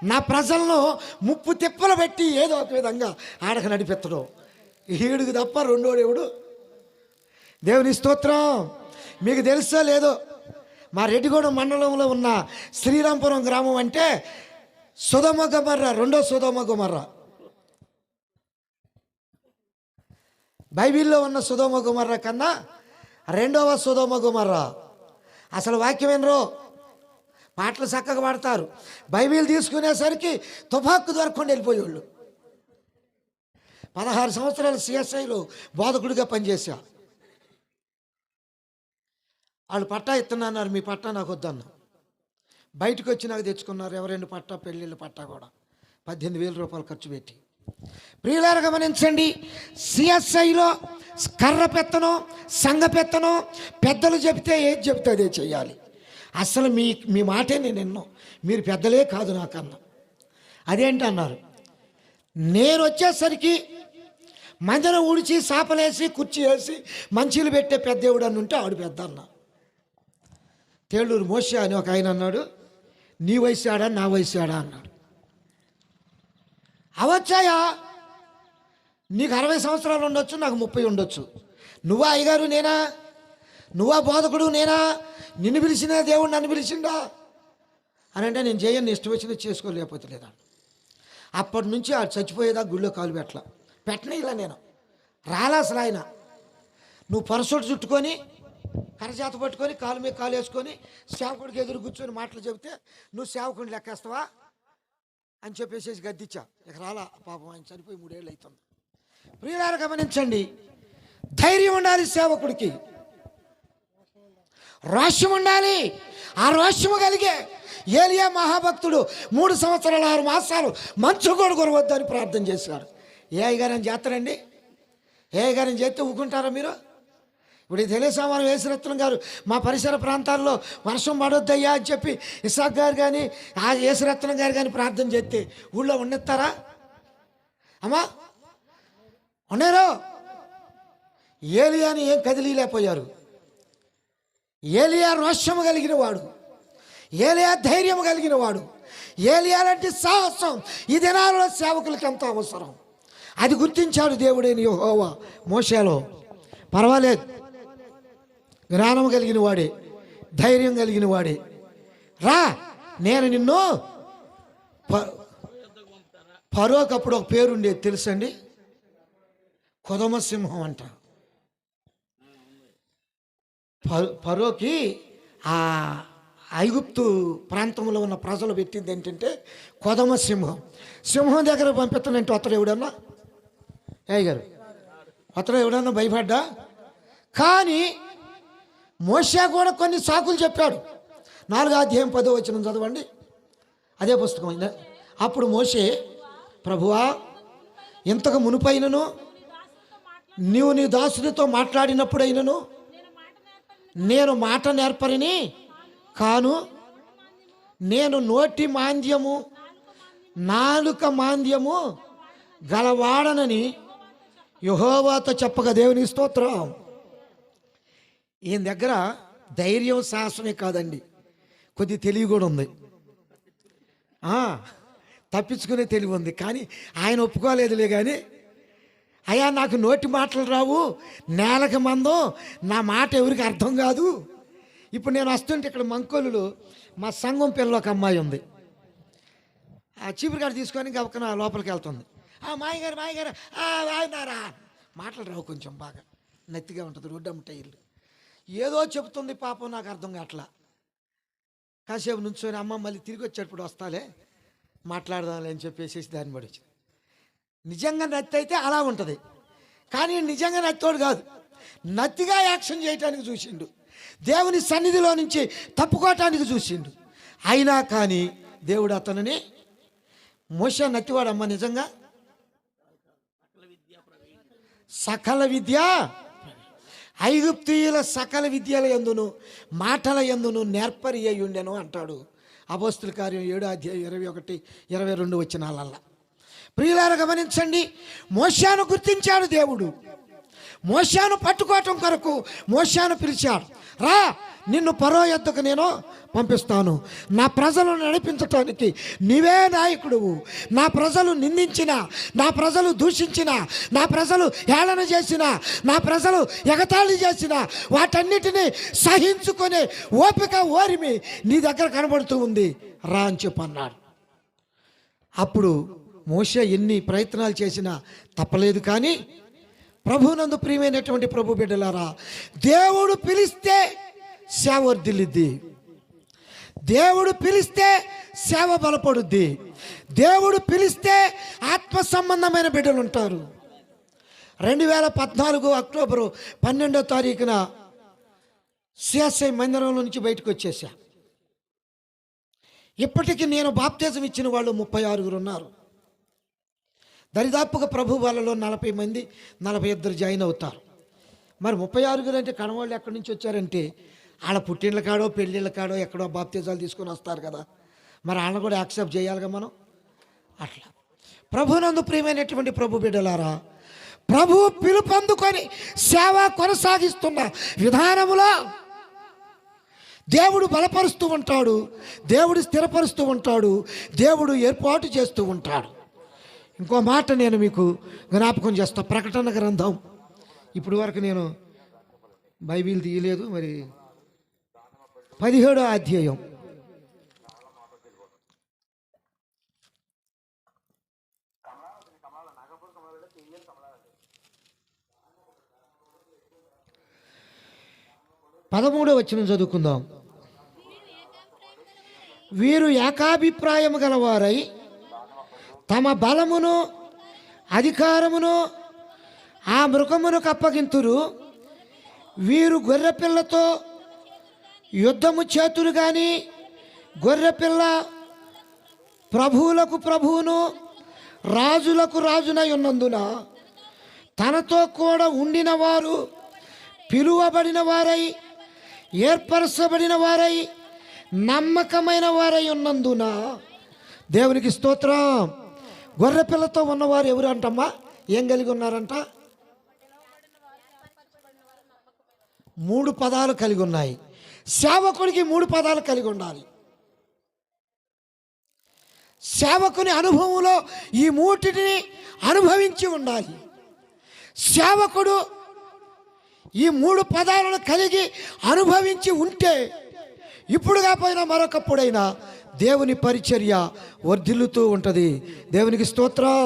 నా ప్రజలను ముప్పు తిప్పలు పెట్టి ఏదో ఒక విధంగా ఆడక నడిపెత్తడం, ఈడుకు తప్ప రెండోడు ఎవడు? దేవుని స్తోత్రం. మీకు తెలుసో లేదో, మా రెడ్డిగూడెం మండలంలో ఉన్న శ్రీరాంపురం గ్రామం అంటే సొదొమ గొమొర్రా, రెండో సొదొమ గొమొర్రా. బైబిల్లో ఉన్న సొదొమ గొమొర్రా కన్నా రెండవ సొదొమ గొమొర్రా. అసలు వాక్యం ఏంరో, పాటలు చక్కగా పాడతారు, బైబిల్ తీసుకునేసరికి తుపాకు దొరకకుండా వెళ్ళిపోయేవాళ్ళు. 16 సంవత్సరాలు సిఎస్ఐలో బోధకుడిగా పనిచేశా. వాళ్ళు పట్టా ఇస్తున్నారు, మీ పట్టా నాకు వద్దన్నా. బయటకు వచ్చి నాకు తెచ్చుకున్నారు ఎవరైనా పట్టా, పెళ్ళిళ్ళ పట్టా కూడా 18,000 రూపాయలు ఖర్చు పెట్టి. ప్రియులారా గమనించండి, సిఎస్ఐలో కర్ర పెత్తనం, సంఘ పెత్తనం, పెద్దలు చెబితే ఏది చెబితే అదే చేయాలి. అసలు మీ మాటే నేను ఎన్నో, మీరు పెద్దలే కాదు నాకన్నా. అదేంటి అన్నారు, నేను వచ్చేసరికి మందరం ఊడిచి సాపలేసి కుర్చీ వేసి మంచీలు పెట్టే పెద్దేవుడు అని ఉంటే ఆడు పెద్ద అన్న. తేళ్ళూరు మోషే అని ఒక ఆయన అన్నాడు, నీ వయసు ఆడా నా వయసు ఆడా అన్నాడు. అవచ్చాయా, నీకు 60 సంవత్సరాలు ఉండొచ్చు, నాకు 30 ఉండొచ్చు. నువ్వా అయ్యగారు నేనా? నువ్వా బోధకుడు నేనా? నిన్ను పిలిచిన దేవుడు నన్ను పిలిచిండా అని అంటే నేను చేయను, ఇష్టం వచ్చినా చేసుకోలేకపోతే లేదా. అప్పటి నుంచి ఆ చచ్చిపోయేదా గుళ్ళో కాలు పెట్టనే ఇలా నేను రాలా. అసలు ఆయన నువ్వు పరసోటు చుట్టుకొని కరజాత పట్టుకొని కాలు మీద కాలు వేసుకొని సేవకుడికి ఎదురు కూర్చొని మాటలు చెబితే నువ్వు సేవకుడిని లెక్కేస్తావా అని చెప్పేసి గద్దిచ్చా. ఇక రాలా. పాపం ఆయన చనిపోయి 3 ఏళ్ళు అవుతుంది. ప్రియులారా గమనించండి, ధైర్యం ఉండాలి సేవకుడికి, రోషం ఉండాలి. ఆ రోషము కలిగే ఏలియా మహాభక్తుడు 3 సంవత్సరాలు 6 మాసాలు మంచు కూడా కొరవద్దని ప్రార్థన చేశాడు. ఏ అయ్యగారని చేస్తారండి? ఏ అయ్యగారని చేస్తే ఊరుకుంటారా మీరు? ఇప్పుడు తెలుసా, మనం యేసురత్నం గారు మా పరిసర ప్రాంతాల్లో వర్షం పడొద్దయ్యా అని చెప్పి ఇసాక్ గారు కానీ ఆ యేసురత్నం గారు కానీ ప్రార్థన చేస్తే ఊళ్ళో ఉండెత్తారా అమ్మా? ఉండేరో. ఏలియాని ఏం కదిలీలేకపోయారు. ఏలియా రోషము కలిగిన వాడు, ఏలియా ధైర్యం కలిగిన వాడు, ఏలియా లాంటి సాహసం ఈ దినాలలో సేవకులకి ఎంతో అవసరం. అది గుర్తించాడు దేవుడైన యెహోవా మోషేలో. పర్వాలేదు, జ్ఞానం కలిగిన వాడే, ధైర్యం కలిగిన వాడే. రా, నేను నిన్ను ఫరోకప్పుడు ఒక పేరుండేది తెలుసండి, కొదమ సింహం అంట. ఫరోకి ఐగుప్తు ప్రాంతంలో ఉన్న ప్రజలు పెట్టింది ఏంటంటే కొదమ సింహం. సింహం దగ్గర పంపిస్తానంటే అతడు ఎవడన్నా గారు అతడు ఎవడన్నా భయపడ్డా? కానీ మోషే కూడా కొన్ని సాకులు చెప్పాడు. 4వ అధ్యాయం 10వ వచనం చదవండి, అదే పుస్తకం అయిందా. అప్పుడు మోషే, ప్రభువా, ఇంతకు మునుపైనను నీవు నీ దాసునితో మాట్లాడినప్పుడైనను నేను మాట నేర్పరిని కాను, నేను నోటి మాంద్యము నాలుక మాంద్యము గలవాడనని యెహోవాతో చెప్పగా. దేవుని స్తోత్రం. ఈయన దగ్గర ధైర్యం సాహసమే కాదండి, కొద్ది తెలివి కూడా ఉంది, తప్పించుకునే తెలివి ఉంది. కానీ ఆయన ఒప్పుకోలేదులే. కానీ అయ్యా, నాకు నోటి మాటలు రావు, నేలకు మందో, నా మాట ఎవరికి అర్థం కాదు. ఇప్పుడు నేను వస్తుంటే ఇక్కడ మంకోలులో మా సంఘం పిల్లలు ఒక అమ్మాయి ఉంది. ఆ చీపురు కాడ తీసుకొని గవకన లోపలికి వెళ్తుంది. మాయగారు మాయగారు ఆయనారా, మాటలు రావు, కొంచెం బాగా నెత్తిగా ఉంటుంది, రోడ్డు టైర్లు ఏదో చెబుతుంది. పాపం నాకు అర్థం కావట్లా. కాసేపు నుంచొని అమ్మ మళ్ళీ తిరిగి వచ్చేటప్పుడు వస్తాలే మాట్లాడదాంలే అని చెప్పేసి దాన్ని పడి వచ్చింది. నిజంగా నత్తి అయితే అలా ఉంటుంది, కానీ నిజంగా నత్తోడు కాదు, నత్తిగా యాక్షన్ చేయటానికి చూసిండు, దేవుని సన్నిధిలో నుంచి తప్పుకోవటానికి చూసిండు. అయినా కానీ దేవుడు అతనిని, మోషే నత్తివాడమ్మ, నిజంగా సకల విద్య, ఐగుప్తీయుల సకల విద్యల యందును మాటల యందును నేర్పరి అయి ఉండెను అంటాడు అపోస్తుల కార్యం 7వ అధ్యాయం 21, 22 వచనాలల్లా. ప్రియులారా గమనించండి, మోషేను గుర్తించాడు దేవుడు. మోషేను పట్టుకోవటం కొరకు మోషేను పిలిచాడు. రా, నిన్ను ఫరో యొద్దకు నేను పంపిస్తాను, నా ప్రజలను నడిపించటానికి నీవే నాయకుడువు. నా ప్రజలు నిందించిన, నా ప్రజలు దూషించిన, నా ప్రజలు హేళన చేసిన, నా ప్రజలు ఎగతాళి చేసిన వాటన్నిటినీ సహించుకునే ఓపిక ఓరిమి నీ దగ్గర కనబడుతూ ఉంది, రా అని చెప్పన్నాడు. అప్పుడు మోషే ఎన్ని ప్రయత్నాలు చేసినా తప్పలేదు. కానీ ప్రభువునందు ప్రియమైనటువంటి ప్రభు బిడ్డలారా, దేవుడు పిలిస్తే సేవ వర్ధిల్లుద్ది, దేవుడు పిలిస్తే సేవ బలపడుద్ది, దేవుడు పిలిస్తే ఆత్మ సంబంధమైన బిడ్డలు ఉంటారు. 2014 అక్టోబరు 12వ తారీఖున సిఎస్ఐ మందిరంలో నుంచి బయటకు వచ్చేసా. ఇప్పటికీ నేను బాప్తిజం ఇచ్చిన వాళ్ళు 36 ఉన్నారు. దరిదాపుగా ప్రభు వాళ్ళలో 40 మంది 42 జాయిన్ అవుతారు. మరి 36 అంటే కనవాళ్ళు ఎక్కడి నుంచి వచ్చారంటే వాళ్ళ పుట్టిళ్ళ కాడో పెళ్ళిళ్ళ కాడో ఎక్కడో బాప్తిజాలు తీసుకొని వస్తారు కదా, మరి వాళ్ళని కూడా యాక్సెప్ట్ చేయాలిగా మనం. అట్లా ప్రభునందు ప్రియమైనటువంటి ప్రభు బిడ్డలారా, ప్రభు పిలుపందుకొని సేవ కొనసాగిస్తున్న విధానములో దేవుడు బలపరుస్తూ ఉంటాడు, దేవుడు స్థిరపరుస్తూ ఉంటాడు, దేవుడు ఏర్పాటు చేస్తూ ఉంటాడు. ఇంకో మాట నేను మీకు జ్ఞాపకం చేస్తా. ప్రకటన గ్రంథం, ఇప్పుడు వరకు నేను బైబిల్ తీయలేదు, మరి 17వ అధ్యాయం పదమూడవ వచనం చదువుకుందాం. వీరు ఏకాభిప్రాయం గలవారై తమ బలమును అధికారమును ఆ మృగమునకు అప్పగింతురు. వీరు గొర్రెపిల్లతో యుద్ధము చేతురు కానీ గొర్రెపిల్ల ప్రభువులకు ప్రభువును రాజులకు రాజునై ఉన్నందున తనతో కూడా ఉండిన వారు పిలువబడిన వారై ఏర్పరచబడిన వారై నమ్మకమైన వారై ఉన్నందున. దేవునికి స్తోత్రం. గొర్రెపిల్లతో ఉన్నవారు ఎవరు అంటమ్మా? ఏం కలిగి ఉన్నారంట? 3 పదాలు కలిగి ఉన్నాయి. సేవకుడికి 3 పదాలు కలిగి ఉండాలి. సేవకుని అనుభవంలో ఈ 3టిని అనుభవించి ఉండాలి. సేవకుడు ఈ 3 పదాలను కలిగి అనుభవించి ఉంటే ఇప్పుడు కాకపోయినా మరొకప్పుడైనా దేవుని పరిచర్య వర్ధిల్లుతూ ఉంటుంది. దేవునికి స్తోత్రం.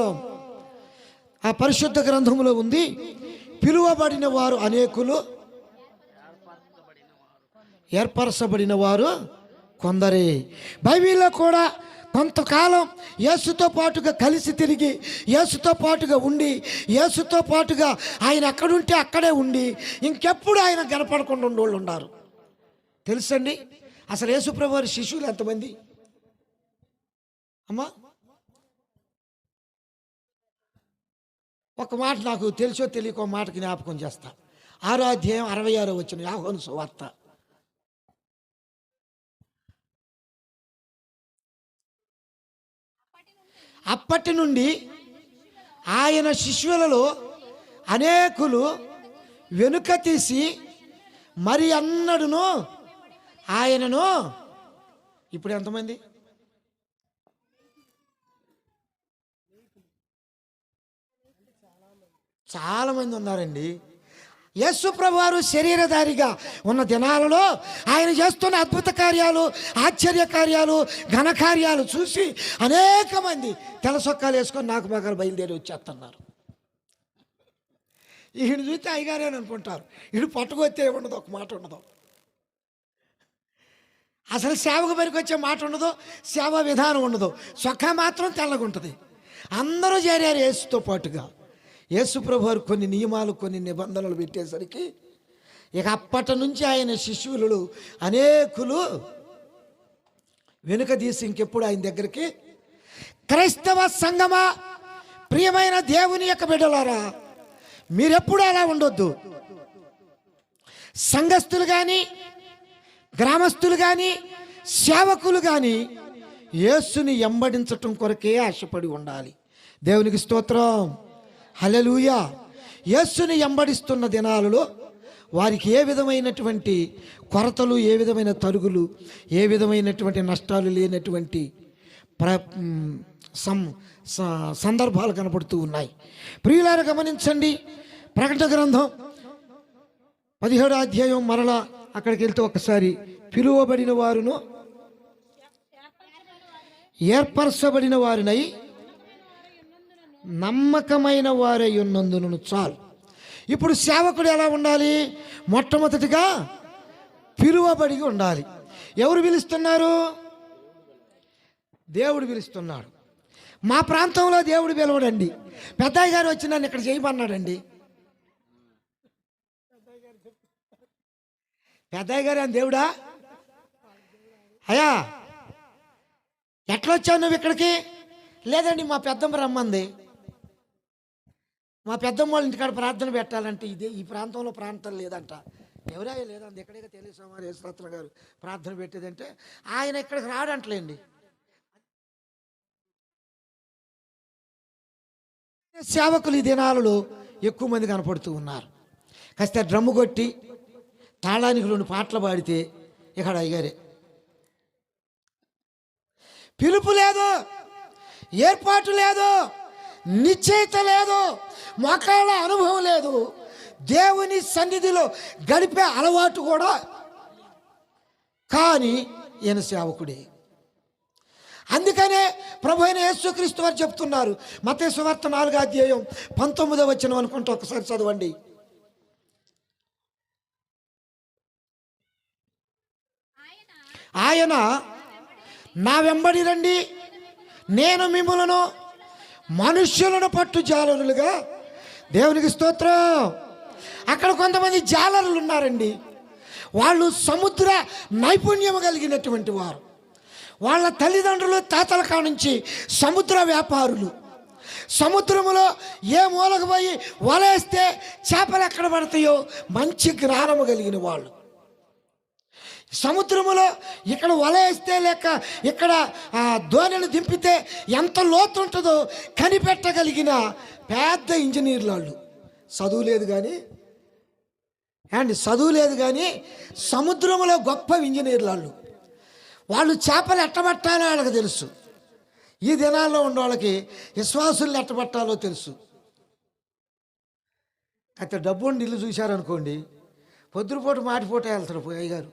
ఆ పరిశుద్ధ గ్రంథంలో ఉంది, పిలువబడిన వారు అనేకులు, ఏర్పరచబడిన వారు కొందరే. బైబిల్లో కూడా కొంతకాలం యేసుతో పాటుగా కలిసి తిరిగి, యేసుతో పాటుగా ఉండి, యేసుతో పాటుగా ఆయన ఎక్కడుంటే అక్కడే ఉండి ఇంకెప్పుడు ఆయన కనపడకుండా ఉండేవాళ్ళు ఉన్నారు. తెలుసండి అసలు యేసుప్రభు వారి శిష్యులు ఎంతమంది అమ్మా? ఒక మాట నాకు తెలుసో తెలియకో మాటకి జ్ఞాపకం చేస్తా. 6వ అధ్యాయం 66వ వచనం యోహాను సువార్త. అప్పటి నుండి ఆయన శిష్యులలో అనేకులు వెనుక తీసి మరి అన్నడును ఆయనను. ఇప్పుడు ఎంతమంది? చాలామంది ఉన్నారండి. యేసు ప్రభువారు శరీరధారిగా ఉన్న దినాలలో ఆయన చేస్తున్న అద్భుత కార్యాలు, ఆశ్చర్య కార్యాలు, ఘనకార్యాలు చూసి అనేక మంది తెల్ల సొక్కాలు వేసుకొని నాకు మగలు బయలుదేరి వచ్చేస్తున్నారు. ఈయన చూస్తే అయ్యగారే అని అనుకుంటారు. ఈడు పట్టుకొస్తే ఏముండదు, ఒక మాట ఉండదు, అసలు సేవకు పనికి వచ్చే మాట ఉండదు, సేవా విధానం ఉండదు, సొక్కా మాత్రం తెల్లగా ఉంటుంది. అందరూ చేరారు యేసుతో పాటుగా. యేసు ప్రభువారు కొన్ని నియమాలు, కొన్ని నిబంధనలు పెట్టేసరికి ఇక అప్పటి నుంచి ఆయన శిష్యులు అనేకులు వెనుక తీసి ఇంకెప్పుడు ఆయన దగ్గరికి. క్రైస్తవ సంఘమా, ప్రియమైన దేవుని యొక్క బిడ్డలారా, మీరెప్పుడు అలా ఉండొద్దు. సంఘస్థులు కానీ, గ్రామస్తులు కానీ, సేవకులు కానీ యేసుని ఎంబడించటం కొరకే ఆశపడి ఉండాలి. దేవునికి స్తోత్రం, హల్లెలూయా. యేసుని ఎంబడిస్తున్న దినాలలో వారికి ఏ విధమైనటువంటి కొరతలు, ఏ విధమైన తరుగులు, ఏ విధమైనటువంటి నష్టాలు లేనటువంటి సందర్భాలు కనపడుతూ ఉన్నాయి. ప్రియులారా గమనించండి, ప్రకటన గ్రంథం 17వ అధ్యాయం మరలా అక్కడికి వెళ్తే ఒకసారి, పిలువబడిన వారును ఏర్పరచబడిన వారినై నమ్మకమైన వారై ఉన్నందును చాలు. ఇప్పుడు సేవకుడు ఎలా ఉండాలి? మొట్టమొదటిగా పిలువబడి ఉండాలి. ఎవరు పిలుస్తున్నారు? దేవుడు పిలుస్తున్నాడు. మా ప్రాంతంలో దేవుడు పిలవడండి. పెద్దయ్య గారు వచ్చి నన్ను ఇక్కడ చేయమన్నాడండి. పెద్దయ్య గారు అని దేవుడా? అయ్యా ఎట్లా వచ్చావు నువ్వు ఇక్కడికి? లేదండి మా పెద్దమ్మ రమ్మంది. మా పెద్దమ్మ వాళ్ళ ఇంటికాడ ప్రార్థన పెట్టాలంటే ఇదే ఈ ప్రాంతంలో ప్రాంతం లేదంట. ఎవరా లేదండి, ఎక్కడికి తెలియసమారు యేసురత్న గారు ప్రార్థన పెట్టేదంటే ఆయన ఇక్కడికి రాడంటలేండి. సేవకులు ఈ దినాలలో ఎక్కువ మంది కనపడుతూ ఉన్నారు. కాస్త డ్రమ్ము కొట్టి తాళానికి 2 పాటలు పాడితే ఇక్కడ అయ్యారే. పిలుపు లేదు, ఏర్పాటు లేదు, నిశ్చయిత లేదు, మోకాళ్ళ అనుభవం లేదు, దేవుని సన్నిధిలో గడిపే అలవాటు కూడా. కానీ ఈయన సేవకుడే. అందుకనే ప్రభు అయిన యేసుక్రీస్తు వారు చెప్తున్నారు, మత్తయి సువార్త 4వ అధ్యాయం 19వ వచనం అనుకుంటూ ఒకసారి చదవండి. ఆయన నా వెంబడి రండి, నేను మిమ్ములను మనుష్యులను పట్టు జాలరులుగా. దేవునికి స్తోత్రం. అక్కడ కొంతమంది జాలరులు ఉన్నారండి. వాళ్ళు సముద్ర నైపుణ్యం కలిగినటువంటి వారు. వాళ్ళ తల్లిదండ్రులు తాతల కానుంచి సముద్ర వ్యాపారులు. సముద్రములో ఏ మూలకు పోయి వలేస్తే చేపలు ఎక్కడ పడతాయో మంచి జ్ఞానము కలిగిన వాళ్ళు. సముద్రములో ఇక్కడ వలేస్తే లేక ఇక్కడ ధోనిని దింపితే ఎంత లోతు ఉంటుందో కనిపెట్టగలిగిన పెద్ద ఇంజనీర్లు వాళ్ళు. చదువు లేదు కానీ సముద్రములో గొప్ప ఇంజనీర్లు వాళ్ళు చేపలు ఎట్టబట్టాలో వాళ్ళకి తెలుసు. ఈ దినాల్లో ఉన్న వాళ్ళకి విశ్వాసుల్ని ఎట్టబట్టాలో తెలుసు. అయితే డబ్బు ఇల్లు చూశారనుకోండి, పొద్దురుపోటు మాటిపోట వెళ్తారు అయ్యగారు.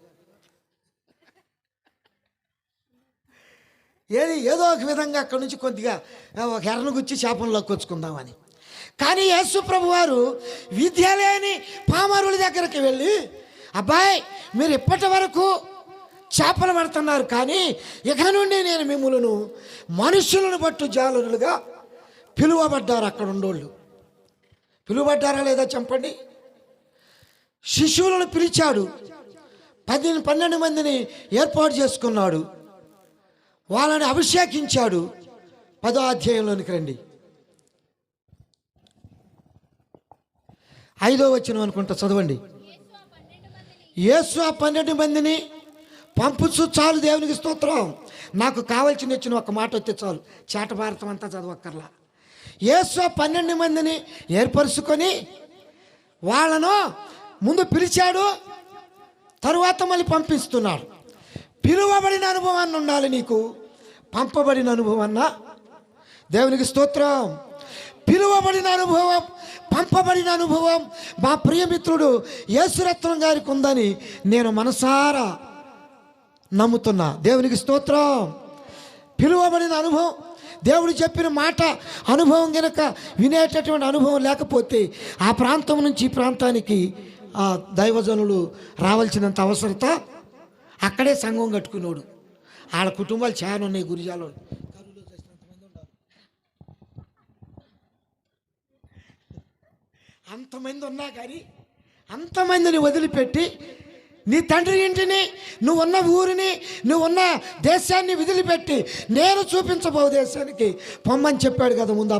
ఏదో ఒక విధంగా అక్కడి నుంచి కొద్దిగా ఒక ఎర్రను గుచ్చి చేపలు లక్కొచ్చుకుందామని. కానీ యేసు ప్రభు వారు విద్య లేని పామరుల దగ్గరికి వెళ్ళి, అబ్బాయి మీరు ఇప్పటి వరకు చేపలు పడుతున్నారు, కానీ ఇక నుండి నేను మిమ్ములను మనుషులను బట్టు జాలరులుగా పిలువబడ్డారు. అక్కడ ఉండోళ్ళు పిలువబడ్డారా లేదా చెప్పండి. శిశువులను పిలిచాడు, 12 మందిని ఏర్పాటు చేసుకున్నాడు, వాళ్ళని అభిషేకించాడు. 10వ అధ్యాయంలోనికి రండి, 5వ వచనం అనుకుంటా చదవండి. యేసు ఆ 12 మందిని పంపుచు, చాలు దేవునికి స్తోత్రం. నాకు కావాల్సిన వచ్చిన ఒక మాట వస్తే చాలు, చేట భారతం అంతా చదవక్కర్లా. యేసు ఆ 12 మందిని ఏర్పరుచుకొని వాళ్ళను ముందు పిలిచాడు, తరువాత మళ్ళీ పంపిస్తున్నాడు. పిలువబడిన అనుభవాన్ని ఉండాలి నీకు, పంపబడిన అనుభవాన్న దేవునికి స్తోత్రం. పిలువబడిన అనుభవం, పంపబడిన అనుభవం మా ప్రియమిత్రుడు యేసురత్నం గారికి ఉందని నేను మనసారా నమ్ముతున్నా. దేవునికి స్తోత్రం. పిలువబడిన అనుభవం, దేవుడు చెప్పిన మాట అనుభవం గనక వినేటటువంటి అనుభవం లేకపోతే ఆ ప్రాంతం నుంచి ఈ ప్రాంతానికి ఆ దైవజనులు రావాల్సినంత అవసరత అక్కడే సంఘం కట్టుకున్నాడు. వాళ్ళ కుటుంబాలు చాలా ఉన్నాయి. గురిజాలో అంతమంది ఉన్నా కానీ అంతమందిని వదిలిపెట్టి నీ తండ్రి ఇంటిని, నువ్వున్న ఊరిని, నువ్వున్న దేశాన్ని వదిలిపెట్టి నేను చూపించబో దేశానికి పొమ్మని చెప్పాడు కదా ముందు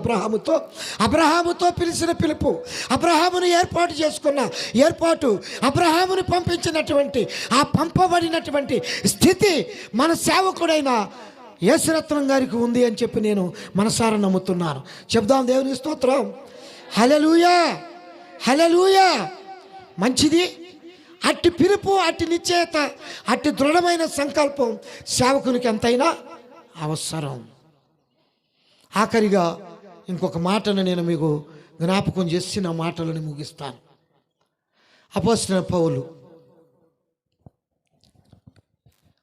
అబ్రహాముతో పిలిచిన పిలుపు, అబ్రహామును ఏర్పాటు చేసుకున్న ఏర్పాటు, అబ్రహాముని పంపించినటువంటి ఆ పంపబడినటువంటి స్థితి మన సేవకుడైన యేసురత్నం గారికి ఉంది అని చెప్పి నేను మనసారా నమ్ముతున్నాను. చెప్దాం దేవునికి స్తోత్రం. హల్లెలూయా, హల్లెలూయా. మంచిది. అట్టి పిలుపు, అట్టి నిశ్చయత, అట్టి దృఢమైన సంకల్పం సేవకునికి ఎంతైనా అవసరం. ఆఖరిగా ఇంకొక మాటను నేను మీకు జ్ఞాపకం చేసి నా మాటలను ముగిస్తాను. అపోస్తలుడైన పౌలు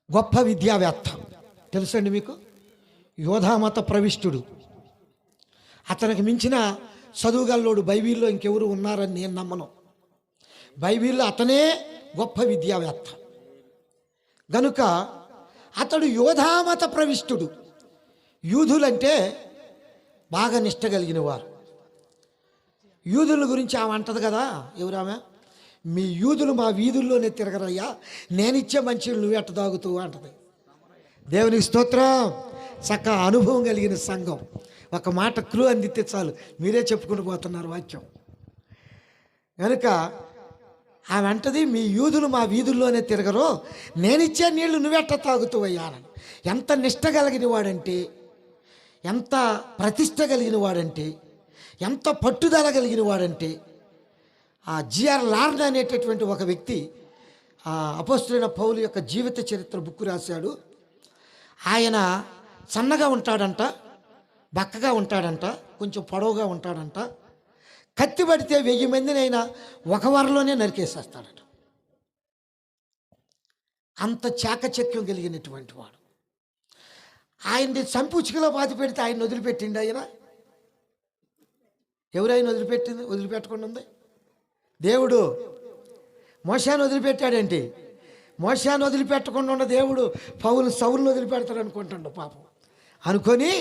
గొప్ప విద్యావేత్త, తెలుసండి మీకు, యోధామత ప్రవిష్టుడు. అతనికి మించిన చదువుగల్లోడు బైబిల్లో ఇంకెవరు ఉన్నారని నేను నమ్మను. బైబిల్లో అతనే గొప్ప విద్యావేత్త గనుక అతడు యోధామత ప్రవిష్టుడు. యూదులంటే బాగా నిష్ట కలిగిన వారు. యూదుల గురించి ఆమె అంటది కదా, ఎవరామె, మీ యూదులు మా వీధుల్లోనే తిరగరయ్యా, నేనిచ్చే మంచి నువ్వు ఎట్ట తాగుతూ అంటది. దేవునికి స్తోత్రం. చక్క అనుభవం కలిగిన సంఘం. ఒక మాట క్లూ అందితే చాలు, మీరే చెప్పుకుంటూ పోతున్నారు వాక్యం. కనుక ఆమె అంటది, మీ యూదులు మా వీధుల్లోనే తిరగరు, నేనిచ్చే నీళ్లు నువ్వెట్ట తాగుతావయ్యానని. ఎంత నిష్ట కలిగిన వాడంటే, ఎంత ప్రతిష్ట కలిగిన వాడంటే, ఎంత పట్టుదల కలిగిన వాడంటే, ఆ జిఆర్ లార్న్ అనేటటువంటి ఒక వ్యక్తి అపోస్తలుడైన పౌలు యొక్క జీవిత చరిత్ర బుక్ రాశాడు. ఆయన సన్నగా ఉంటాడంట, బక్కగా ఉంటాడంట, కొంచెం పొడవుగా ఉంటాడంట. కత్తి పడితే 1000 మందినైనా ఒక వరలోనే నరికేసేస్తాడట. అంత చాకచక్యం కలిగినటువంటి వాడు. ఆయన్ని సంపుచికలో బాధ పెడితే ఆయన వదిలిపెట్టిండి. ఆయన ఎవరైనా వదిలిపెట్టకుండా ఉంది. దేవుడు మోషేను వదిలిపెట్టాడేంటి? మోషేను వదిలిపెట్టకుండా ఉన్న దేవుడు సౌలును వదిలిపెడతాడు అనుకుంటాడు పాపం. అనుకొని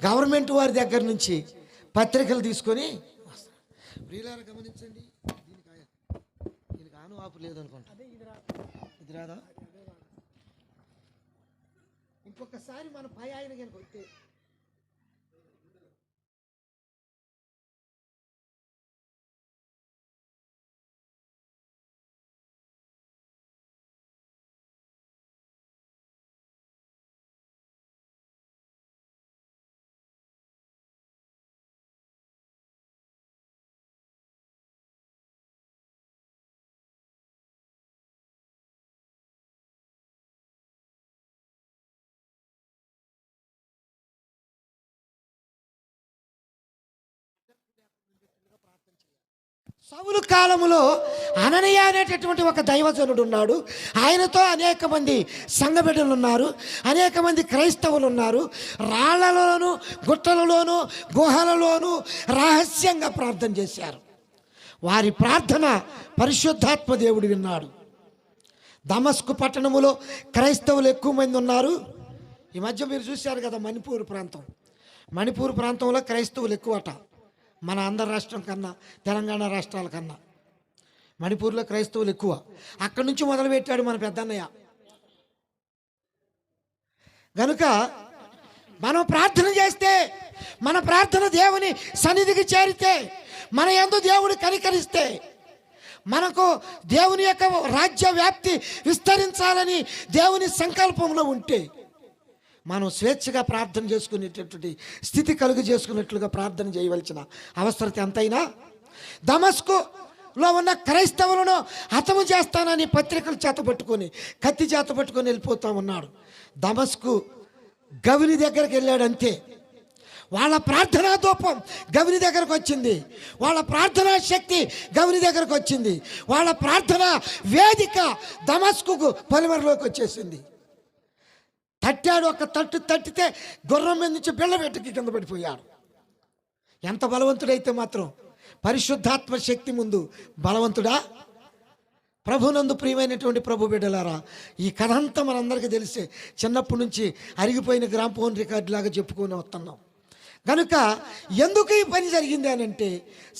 గవర్నమెంట్ వారి దగ్గర నుంచి పత్రికలు తీసుకొని ప్రియులారా గమనించండి, దీనికి ఆను ఆపు లేదనుకుంటా. ఇది రాదా? ఇంకొకసారి మన పై ఆయన కనుక వస్తే సౌలు కాలములో అననీయ అనేటటువంటి ఒక దైవజనుడు ఉన్నాడు. ఆయనతో అనేక మంది సంఘబిడ్డలు ఉన్నారు, అనేక మంది క్రైస్తవులు ఉన్నారు. రాళ్లలోను, గుట్టలలోను, గుహలలోను రహస్యంగా ప్రార్థన చేశారు. వారి ప్రార్థన పరిశుద్ధాత్మ దేవుడు విన్నాడు. దమస్కు పట్టణములో క్రైస్తవులు ఎక్కువ మంది ఉన్నారు. ఈ మధ్య మీరు చూశారు కదా, మణిపూర్ ప్రాంతంలో క్రైస్తవులు ఎక్కువట. మన ఆంధ్ర రాష్ట్రం కన్నా, తెలంగాణ రాష్ట్రాల కన్నా మణిపూర్లో క్రైస్తవులు ఎక్కువ. అక్కడి నుంచి మొదలుపెట్టాడు మన పెద్దన్నయ్య. గనుక మనం ప్రార్థన చేస్తే, మన ప్రార్థన దేవుని సన్నిధికి చేరితే, మన యందు దేవుడు కనికరిస్తే, మనకు దేవుని యొక్క రాజ్య వ్యాప్తి విస్తరించాలని దేవుని సంకల్పంలో ఉంటే, మనం స్వేచ్ఛగా ప్రార్థన చేసుకునేటటువంటి స్థితి కలుగు చేసుకున్నట్లుగా ప్రార్థన చేయవలసిన అవసరత ఎంతైనా. దమస్కులో ఉన్న క్రైస్తవులను హతము చేస్తానని పత్రికలు చేతపట్టుకొని, కత్తి చేతపట్టుకొని వెళ్ళిపోతా ఉన్నాడు. దమస్కు గవిని దగ్గరికి వెళ్ళాడు అంతే. వాళ్ళ ప్రార్థనా ధూపం గవిని దగ్గరకు వచ్చింది, వాళ్ళ ప్రార్థనా శక్తి గవిని దగ్గరకు వచ్చింది, వాళ్ళ ప్రార్థన వేదిక దమస్కుకు పొలిమరలోకి వచ్చేసింది. తట్టాడు, ఒక తట్టు తట్టితే గుర్రం మీద నుంచి బిళ్ళ పెట్టుకి కింద పడిపోయాడు. ఎంత బలవంతుడైతే మాత్రం పరిశుద్ధాత్మ శక్తి ముందు బలవంతుడా? ప్రభునందు ప్రియమైనటువంటి ప్రభు బిడ్డలారా, ఈ కథ అంతా మనందరికీ తెలిసే, చిన్నప్పటి నుంచి అరిగిపోయిన గ్రామ్ఫోన్ రికార్డు లాగా చెప్పుకొని వస్తున్నాం. కనుక ఎందుకు ఈ పని జరిగింది అని అంటే,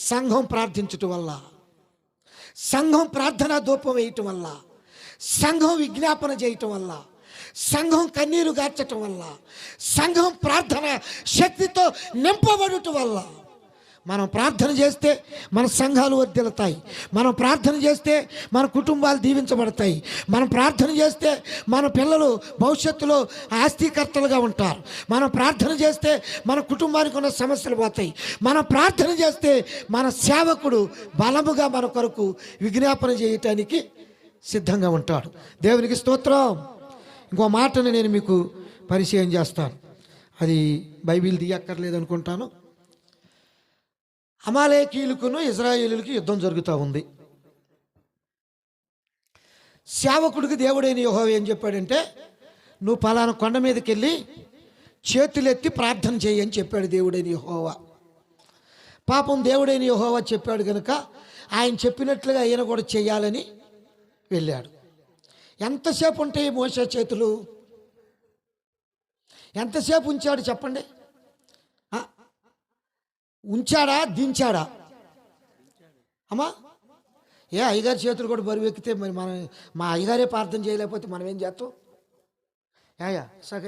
సంఘం ప్రార్థించటం వల్ల, సంఘం ప్రార్థనా ధూపం వేయటం వల్ల, సంఘం విజ్ఞాపన చేయటం వల్ల, సంఘం కన్నీరు గార్చటం వల్ల, సంఘం ప్రార్థన శక్తితో నింపబడటం వల్ల. మనం ప్రార్థన చేస్తే మన సంఘాలు వర్ధిల్లుతాయి, మనం ప్రార్థన చేస్తే మన కుటుంబాలు దీవించబడతాయి, మనం ప్రార్థన చేస్తే మన పిల్లలు భవిష్యత్తులో ఆస్తికర్తలుగా ఉంటారు, మనం ప్రార్థన చేస్తే మన కుటుంబానికి ఉన్న సమస్యలు పోతాయి, మనం ప్రార్థన చేస్తే మన సేవకుడు బలముగా మన కొరకు విజ్ఞాపన చేయటానికి సిద్ధంగా ఉంటాడు. దేవునికి స్తోత్రం. ఇంకో మాటను నేను మీకు పరిచయం చేస్తాను, అది బైబిల్ తీయక్కర్లేదు అనుకుంటాను. అమాలేకీయులకును ఇజ్రాయేలులకు యుద్ధం జరుగుతూ ఉంది. సేవకుడికి దేవుడైన యెహోవా ఏం చెప్పాడంటే, నువ్వు పలానా కొండ మీదకి వెళ్ళి చేతులెత్తి ప్రార్థన చేయి అని చెప్పాడు దేవుడైన యెహోవా. పాపం దేవుడైన యెహోవా చెప్పాడు కనుక ఆయన చెప్పినట్లుగా ఆయన కూడా చేయాలని వెళ్ళాడు. ఎంతసేపు ఉంటాయి మోసే చేతులు? ఎంతసేపు ఉంచాడు చెప్పండి? ఉంచాడా, దించాడా? అమ్మా, ఏ అయ్యగారి చేతులు కూడా బరువు ఎక్కితే మరి మనం, మా అయ్యగారే ప్రార్థన చేయలేకపోతే మనం ఏం చేస్తాం? యాయా సాక్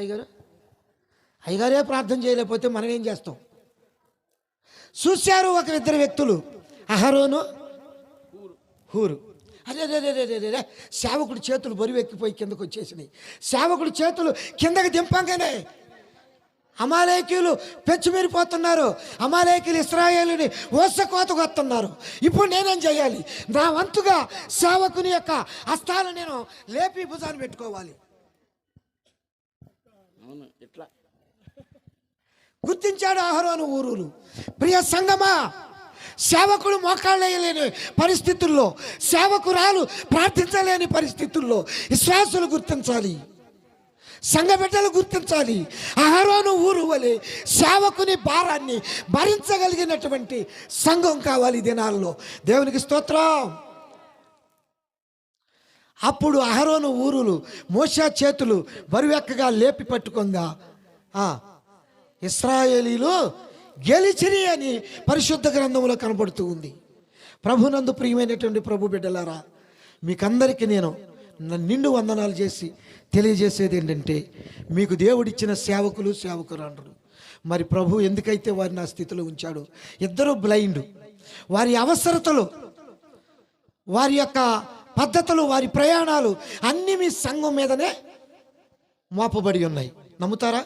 అయ్యగారే ప్రార్థన చేయలేకపోతే మనం ఏం చేస్తాం? చూశారు ఒక ఇద్దరు వ్యక్తులు, అహరోను హూరు. అరే సేవకుడి చేతులు బరువు ఎక్కిపోయి కిందకు వచ్చేసినాయి. సేవకుడి చేతులు కిందకి దింపంగానే అమాలేకీయులు పెచ్చుమీరిపోతున్నారు, అమాలేకీయులు ఇశ్రాయేలుని ఓసకోతకు వస్తున్నారు. ఇప్పుడు నేనేం చేయాలి? నా వంతుగా సేవకుని యొక్క హస్తాలు నేను లేపి భుజాన్ని పెట్టుకోవాలి. గుర్తించాడు అహరోను ఊరులు. ప్రియ సంగమా, సేవకుడు మోకాళ్ళు వేయలేని పరిస్థితుల్లో, సేవకురాలు ప్రార్థించలేని పరిస్థితుల్లో విశ్వాసులు గుర్తించాలి, సంఘ బిడ్డలు గుర్తించాలి. అహరోను ఊరు వలె సేవకుని భారాన్ని భరించగలిగినటువంటి సంఘం కావాలి ఈ దినాల్లో. దేవునికి స్తోత్రం. అప్పుడు అహరోను ఊరులు మోషే చేతులు బరువెక్కగా లేపి పట్టుకుందా ఇశ్రాయేలీలు గెలిచిరి అని పరిశుద్ధ గ్రంథంలో కనబడుతూ ఉంది. ప్రభునందు ప్రియమైనటువంటి ప్రభు బిడ్డలారా, మీకందరికీ నేను నిండు వందనాలు చేసి తెలియజేసేది ఏంటంటే, మీకు దేవుడిచ్చిన సేవకులు సేవకురాండ్రు, మరి ప్రభు ఎందుకైతే వారిని ఆ స్థితిలో ఉంచాడు? ఇద్దరు బ్లైండ్, వారి అవసరతలు, వారి యొక్క పద్ధతులు, వారి ప్రయాణాలు అన్నీ మీ సంఘం మీదనే మోపబడి ఉన్నాయి. నమ్ముతారా?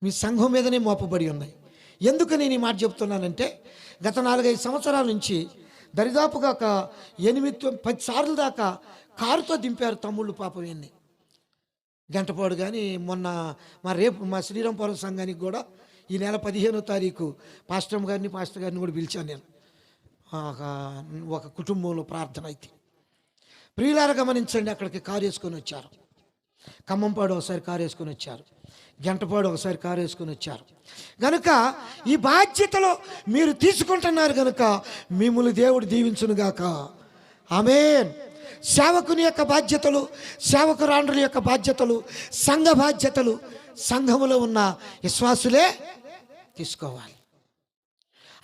మీ సంఘం మీదనే మోపబడి ఉన్నాయి. ఎందుకు నేను ఈ మాట చెప్తున్నానంటే, గత 4-5 సంవత్సరాల నుంచి దరిదాపుగా ఒక 8-10 సార్లు దాకా కారుతో దింపారు తమ్ముళ్ళు పాపం. ఎన్ని గంటపాడు. కానీ మొన్న రేపు మా శ్రీరాంపురం సంఘానికి కూడా ఈ నెల 15వ తారీఖు పాస్టర్ గారిని కూడా పిలిచాను నేను. ఒక కుటుంబంలో ప్రార్థన అయితే ప్రియులారా గమనించండి, అక్కడికి కారు వేసుకొని వచ్చారు. ఖమ్మంపాడు ఒకసారి కారు వేసుకొని వచ్చారు, గంటపాడు ఒకసారి కారు వేసుకొని వచ్చారు. కనుక ఈ బాధ్యతలో మీరు తీసుకుంటున్నారు కనుక మిమ్మల్ని దేవుడు దీవించునుగాక. ఆమేన్. సేవకుని యొక్క బాధ్యతలు, సేవకురాండ్రుల యొక్క బాధ్యతలు, సంఘ బాధ్యతలు సంఘములో ఉన్న విశ్వాసులే తీసుకోవాలి.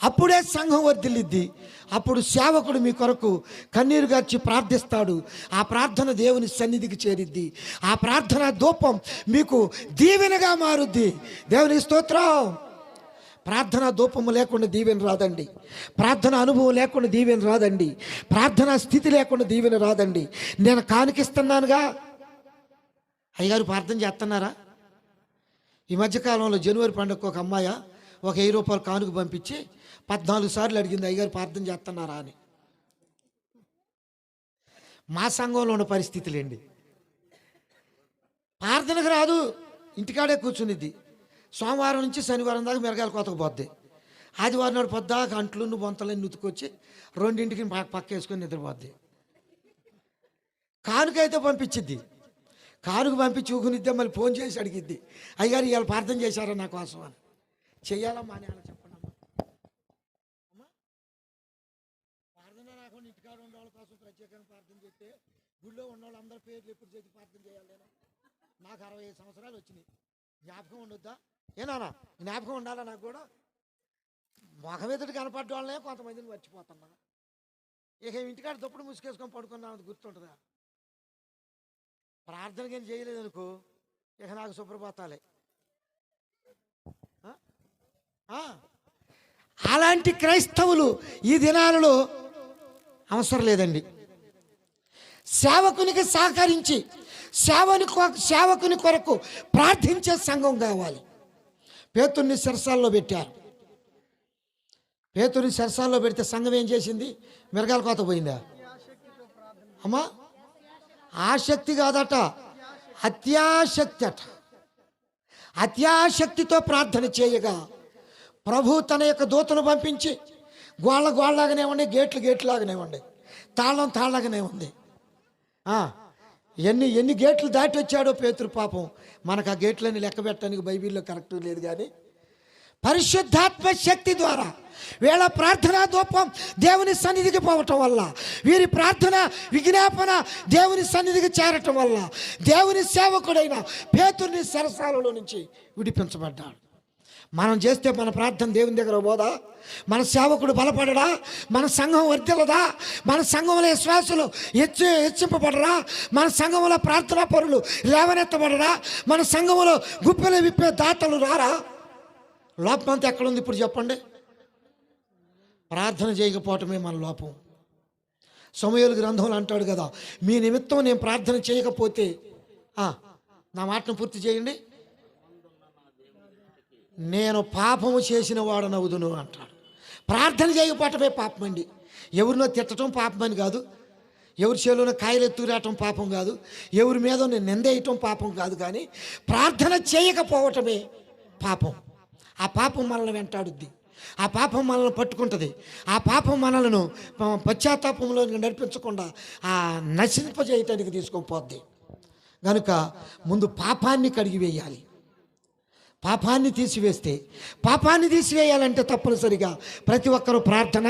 అప్పుడే సంఘం వర్ధిల్లిద్ది. అప్పుడు సేవకుడు మీ కొరకు కన్నీరు గార్చి ప్రార్థిస్తాడు. ఆ ప్రార్థన దేవుని సన్నిధికి చేరిద్ది. ఆ ప్రార్థన ధూపం మీకు దీవెనగా మారుద్ది. దేవునికి స్తోత్రం. ప్రార్థన ధూపము లేకుండా దీవెన రాదండి. ప్రార్థన అనుభవం లేకుండా దీవెన రాదండి. ప్రార్థన స్థితి లేకుండా దీవెన రాదండి. నేను కానుకిస్తున్నానుగా, అయ్యగారు ప్రార్థన చేస్తున్నారా? ఈ మధ్యకాలంలో జనవరి పండుగకు ఒక అమ్మాయి ఒక 1000 రూపాయలు కానుక పంపించి 14 సార్లు అడిగింది, అయ్యగారు ప్రార్థన చేస్తున్నారా అని. మా సంఘంలో ఉన్న పరిస్థితులేండి. ప్రార్థనకు రాదు, ఇంటికాడే కూర్చునిద్ది. సోమవారం నుంచి శనివారం దాకా మిరగాయలు కోతకు పోద్ది. ఆదివారం నాడు పొద్దాక అంట్లు బొంతలన్నీ ఉతుకొచ్చి 2ంటికి పక్క వేసుకొని నిద్రపోద్ది. కానుక అయితే పంపించిద్ది. కానుక పంపించి ఊకునిద్దే, మళ్ళీ ఫోన్ చేసి అడిగిద్ది, అయ్యగారు ఇవాళ ప్రార్థన చేశారా నా కోసం అని. చెయ్యాలా మానేయాలా చెప్పండి అమ్మా. ప్రార్థన రాకుండా ఇంటికాడ ఉన్న వాళ్ళ కోసం ప్రత్యేకంగా ప్రార్థన చేస్తే గుళ్ళో ఉన్న వాళ్ళందరి పేర్లు ఎప్పుడు చేసి ప్రార్థన చేయాలి? నేను నాకు 65 సంవత్సరాలు వచ్చినాయి. జ్ఞాపకం ఉండొద్దా? ఏనానా జ్ఞాపకం ఉండాలా? నాకు కూడా మొఖమెదుటి కనపడ్డ వాళ్ళనే కొంతమందిని మర్చిపోతున్నా. ఇక ఇంటికాడ దుప్పుడు ముసుకేసుకొని పడుకున్నామని గుర్తుంటుందా? ప్రార్థన కానీ చేయలేదనుకో ఇక నాకు సుప్రభాతాలే. అలాంటి క్రైస్తవులు ఈ దినాలలో అవసరం లేదండి. సేవకునికి సహకరించి సేవకుని కొరకు ప్రార్థించే సంఘం కావాలి. పేతుర్ని చెరసాల్లో పెట్టారు. పేతుర్ని చెరసాల్లో పెడితే సంఘం ఏం చేసింది? మిరగాల కోత పోయిందా అమ్మా? ఆసక్తి కాదట, అత్యాశక్తి అట. అత్యాశక్తితో ప్రార్థన చేయగా ప్రభు తన యొక్క దూతను పంపించి గోళ్ళలాగానే ఉండే, గేట్లాగానే ఉండే, తాళ్ళగానే ఉంది. ఎన్ని గేట్లు దాటి వచ్చాడో పేతురు పాపం. మనకు ఆ గేట్లని లెక్క పెట్టడానికి బైబిల్లో కరెక్ట్ లేదు. కానీ పరిశుద్ధాత్మ శక్తి ద్వారా వీళ్ళ ప్రార్థనా ధూపం దేవుని సన్నిధికి పోవటం వల్ల, వీరి ప్రార్థన విజ్ఞాపన దేవుని సన్నిధికి చేరటం వల్ల దేవుని సేవకుడైన పేతుర్ని చెరసాలలో నుంచి విడిపించబడ్డాడు. మనం చేస్తే మన ప్రార్థన దేవుని దగ్గర పోదా? మన సేవకుడు బలపడడా? మన సంఘం వర్ధిల్లదా? మన సంఘంలో విశ్వాసులు హెచ్చింపబడరా? మన సంఘంలో ప్రార్థనా పరులు లేవనెత్తబడరా? మన సంఘంలో గుప్పెలు విప్పే దాతలు రారా? లోపం అంతా ఎక్కడుంది ఇప్పుడు చెప్పండి? ప్రార్థన చేయకపోవటమే మన లోపం. సమూయేలు గ్రంథంలో అంటాడు కదా, మీ నిమిత్తం నేను ప్రార్థన చేయకపోతే నా మాటను పూర్తి చేయండి, నేను పాపము చేసిన వాడనవుదును అంటాడు. ప్రార్థన చేయకపోవటమే పాపం అండి. ఎవరినో తిట్టడం పాపం అని కాదు, ఎవరి చేలోనో కాయలు ఎత్తురాటం పాపం కాదు, ఎవరి మీద నిందేయటం పాపం కాదు. కానీ ప్రార్థన చేయకపోవటమే పాపం. ఆ పాపం మనల్ని వెంటాడుద్ది, ఆ పాపం మనల్ని పట్టుకుంటుంది, ఆ పాపం మనలను పశ్చాత్తాపంలో నడిపించకుండా నశింపజేయటానికి తీసుకొని పోద్ది. కనుక ముందు పాపాన్ని కడిగివేయాలి. పాపాన్ని తీసివేయాలంటే తప్పనిసరిగా ప్రతి ఒక్కరూ ప్రార్థన.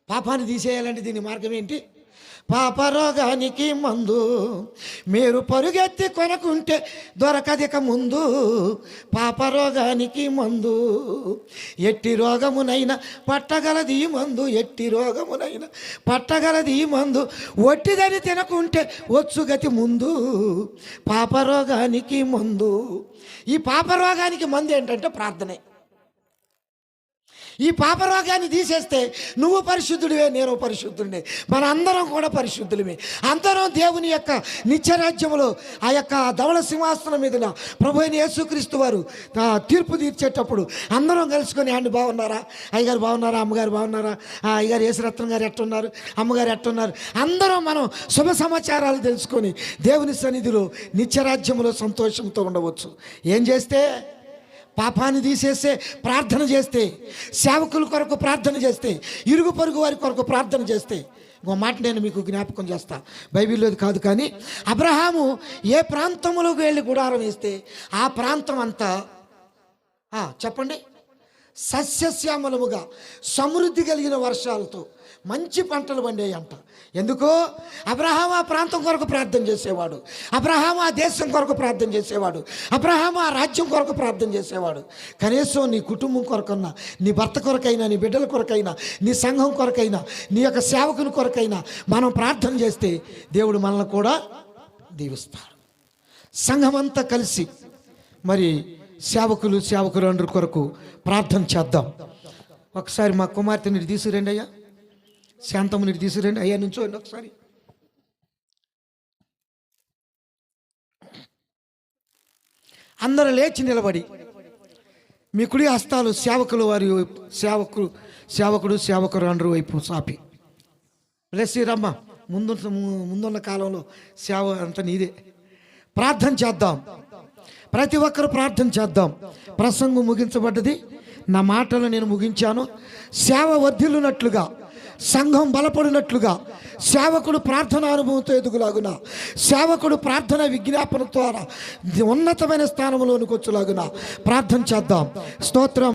పాపాన్ని తీసేయాలంటే దీని మార్గం ఏంటి? పాపరోగానికి మందు మీరు పరుగెత్తి కొనకుంటే దొరకదిక ముందు. పాపరోగానికి మందు ఎట్టి రోగమునైనా పట్టగలది మందు, ఎట్టి రోగమునైనా పట్టగలది మందు. ఒట్టిదని తినకుంటే వచ్చుగతి ముందు. పాపరోగానికి మందు. ఈ పాపరోగానికి మందు ఏంటంటే ప్రార్థనే. ఈ పాపరోగాన్ని తీసేస్తే నువ్వు పరిశుద్ధుడివే, నేను పరిశుద్ధుడినే, మన అందరం కూడా పరిశుద్ధులమే. అందరం దేవుని యొక్క నిత్యరాజ్యములో ఆ యొక్క ధవళ సింహాసనం మీద ప్రభు అయిన యేసుక్రీస్తు వారు తీర్పు తీర్చేటప్పుడు అందరం కలుసుకొని అండి బాగున్నారా, అయ్యగారు బాగున్నారా, అమ్మగారు బాగున్నారా, అయ్యగారు యేసురత్నం గారు ఎట్టున్నారు, అమ్మగారు ఎట్టున్నారు, అందరం మనం శుభ సమాచారాలు తెలుసుకొని దేవుని సన్నిధిలో నిత్యరాజ్యములో సంతోషంతో ఉండవచ్చు. ఏం చేస్తే? పాపాన్ని తీసేస్తే ప్రార్థన చేస్తే, సేవకుల కొరకు ప్రార్థన చేస్తే, ఇరుగు పొరుగు వారి కొరకు ప్రార్థన చేస్తే. ఇంకో మాట నేను మీకు జ్ఞాపకం చేస్తా, బైబిల్లోది కాదు కానీ అబ్రహాము ఏ ప్రాంతంలోకి వెళ్ళి గుడారం వేస్తే ఆ ప్రాంతం అంతా చెప్పండి సస్యశ్యామలముగా సమృద్ధి కలిగిన వర్షాలతో మంచి పంటలు పండేయంట. ఎందుకో అబ్రహాము ఆ ప్రాంతం కొరకు ప్రార్థన చేసేవాడు, అబ్రహాము ఆ దేశం కొరకు ప్రార్థన చేసేవాడు, అబ్రహాము ఆ రాజ్యం కొరకు ప్రార్థన చేసేవాడు. కనీసం నీ కుటుంబం కొరకన్నా, నీ భర్త కొరకైనా, నీ బిడ్డల కొరకైనా, నీ సంఘం కొరకైనా, నీ యొక్క సేవకుని కొరకైనా మనం ప్రార్థన చేస్తే దేవుడు మనల్ని కూడా దీవిస్తాడు. సంఘమంతా కలిసి మరి సేవకులందరి కొరకు ప్రార్థన చేద్దాం. ఒకసారి మా కుమార్తెని తీసుకురండి అయ్యా, శాంతమ్మని తీసుకురండి అయ్యా, నుంచోండి ఒకసారి. అందరూ లేచి నిలబడి మీ కుడి హస్తాలు సేవకుడు అందరూ వైపు సాపి శ్రీరమ్మ ముందున్న కాలంలో సేవ అంతా నీదే. ప్రార్థన చేద్దాం, ప్రతి ఒక్కరు ప్రార్థన చేద్దాం. ప్రసంగం ముగించబడ్డది, నా మాటలు నేను ముగించాను. సేవ వర్ధిల్లునట్లుగా, సంఘం బలపడినట్లుగా, సేవకుడు ప్రార్థన అనుభవంతో ఎదుగులాగున, సేవకుడు ప్రార్థన విజ్ఞాపన ద్వారా ఉన్నతమైన స్థానంలోనికి వచ్చేలాగున ప్రార్థన చేద్దాం. స్తోత్రం.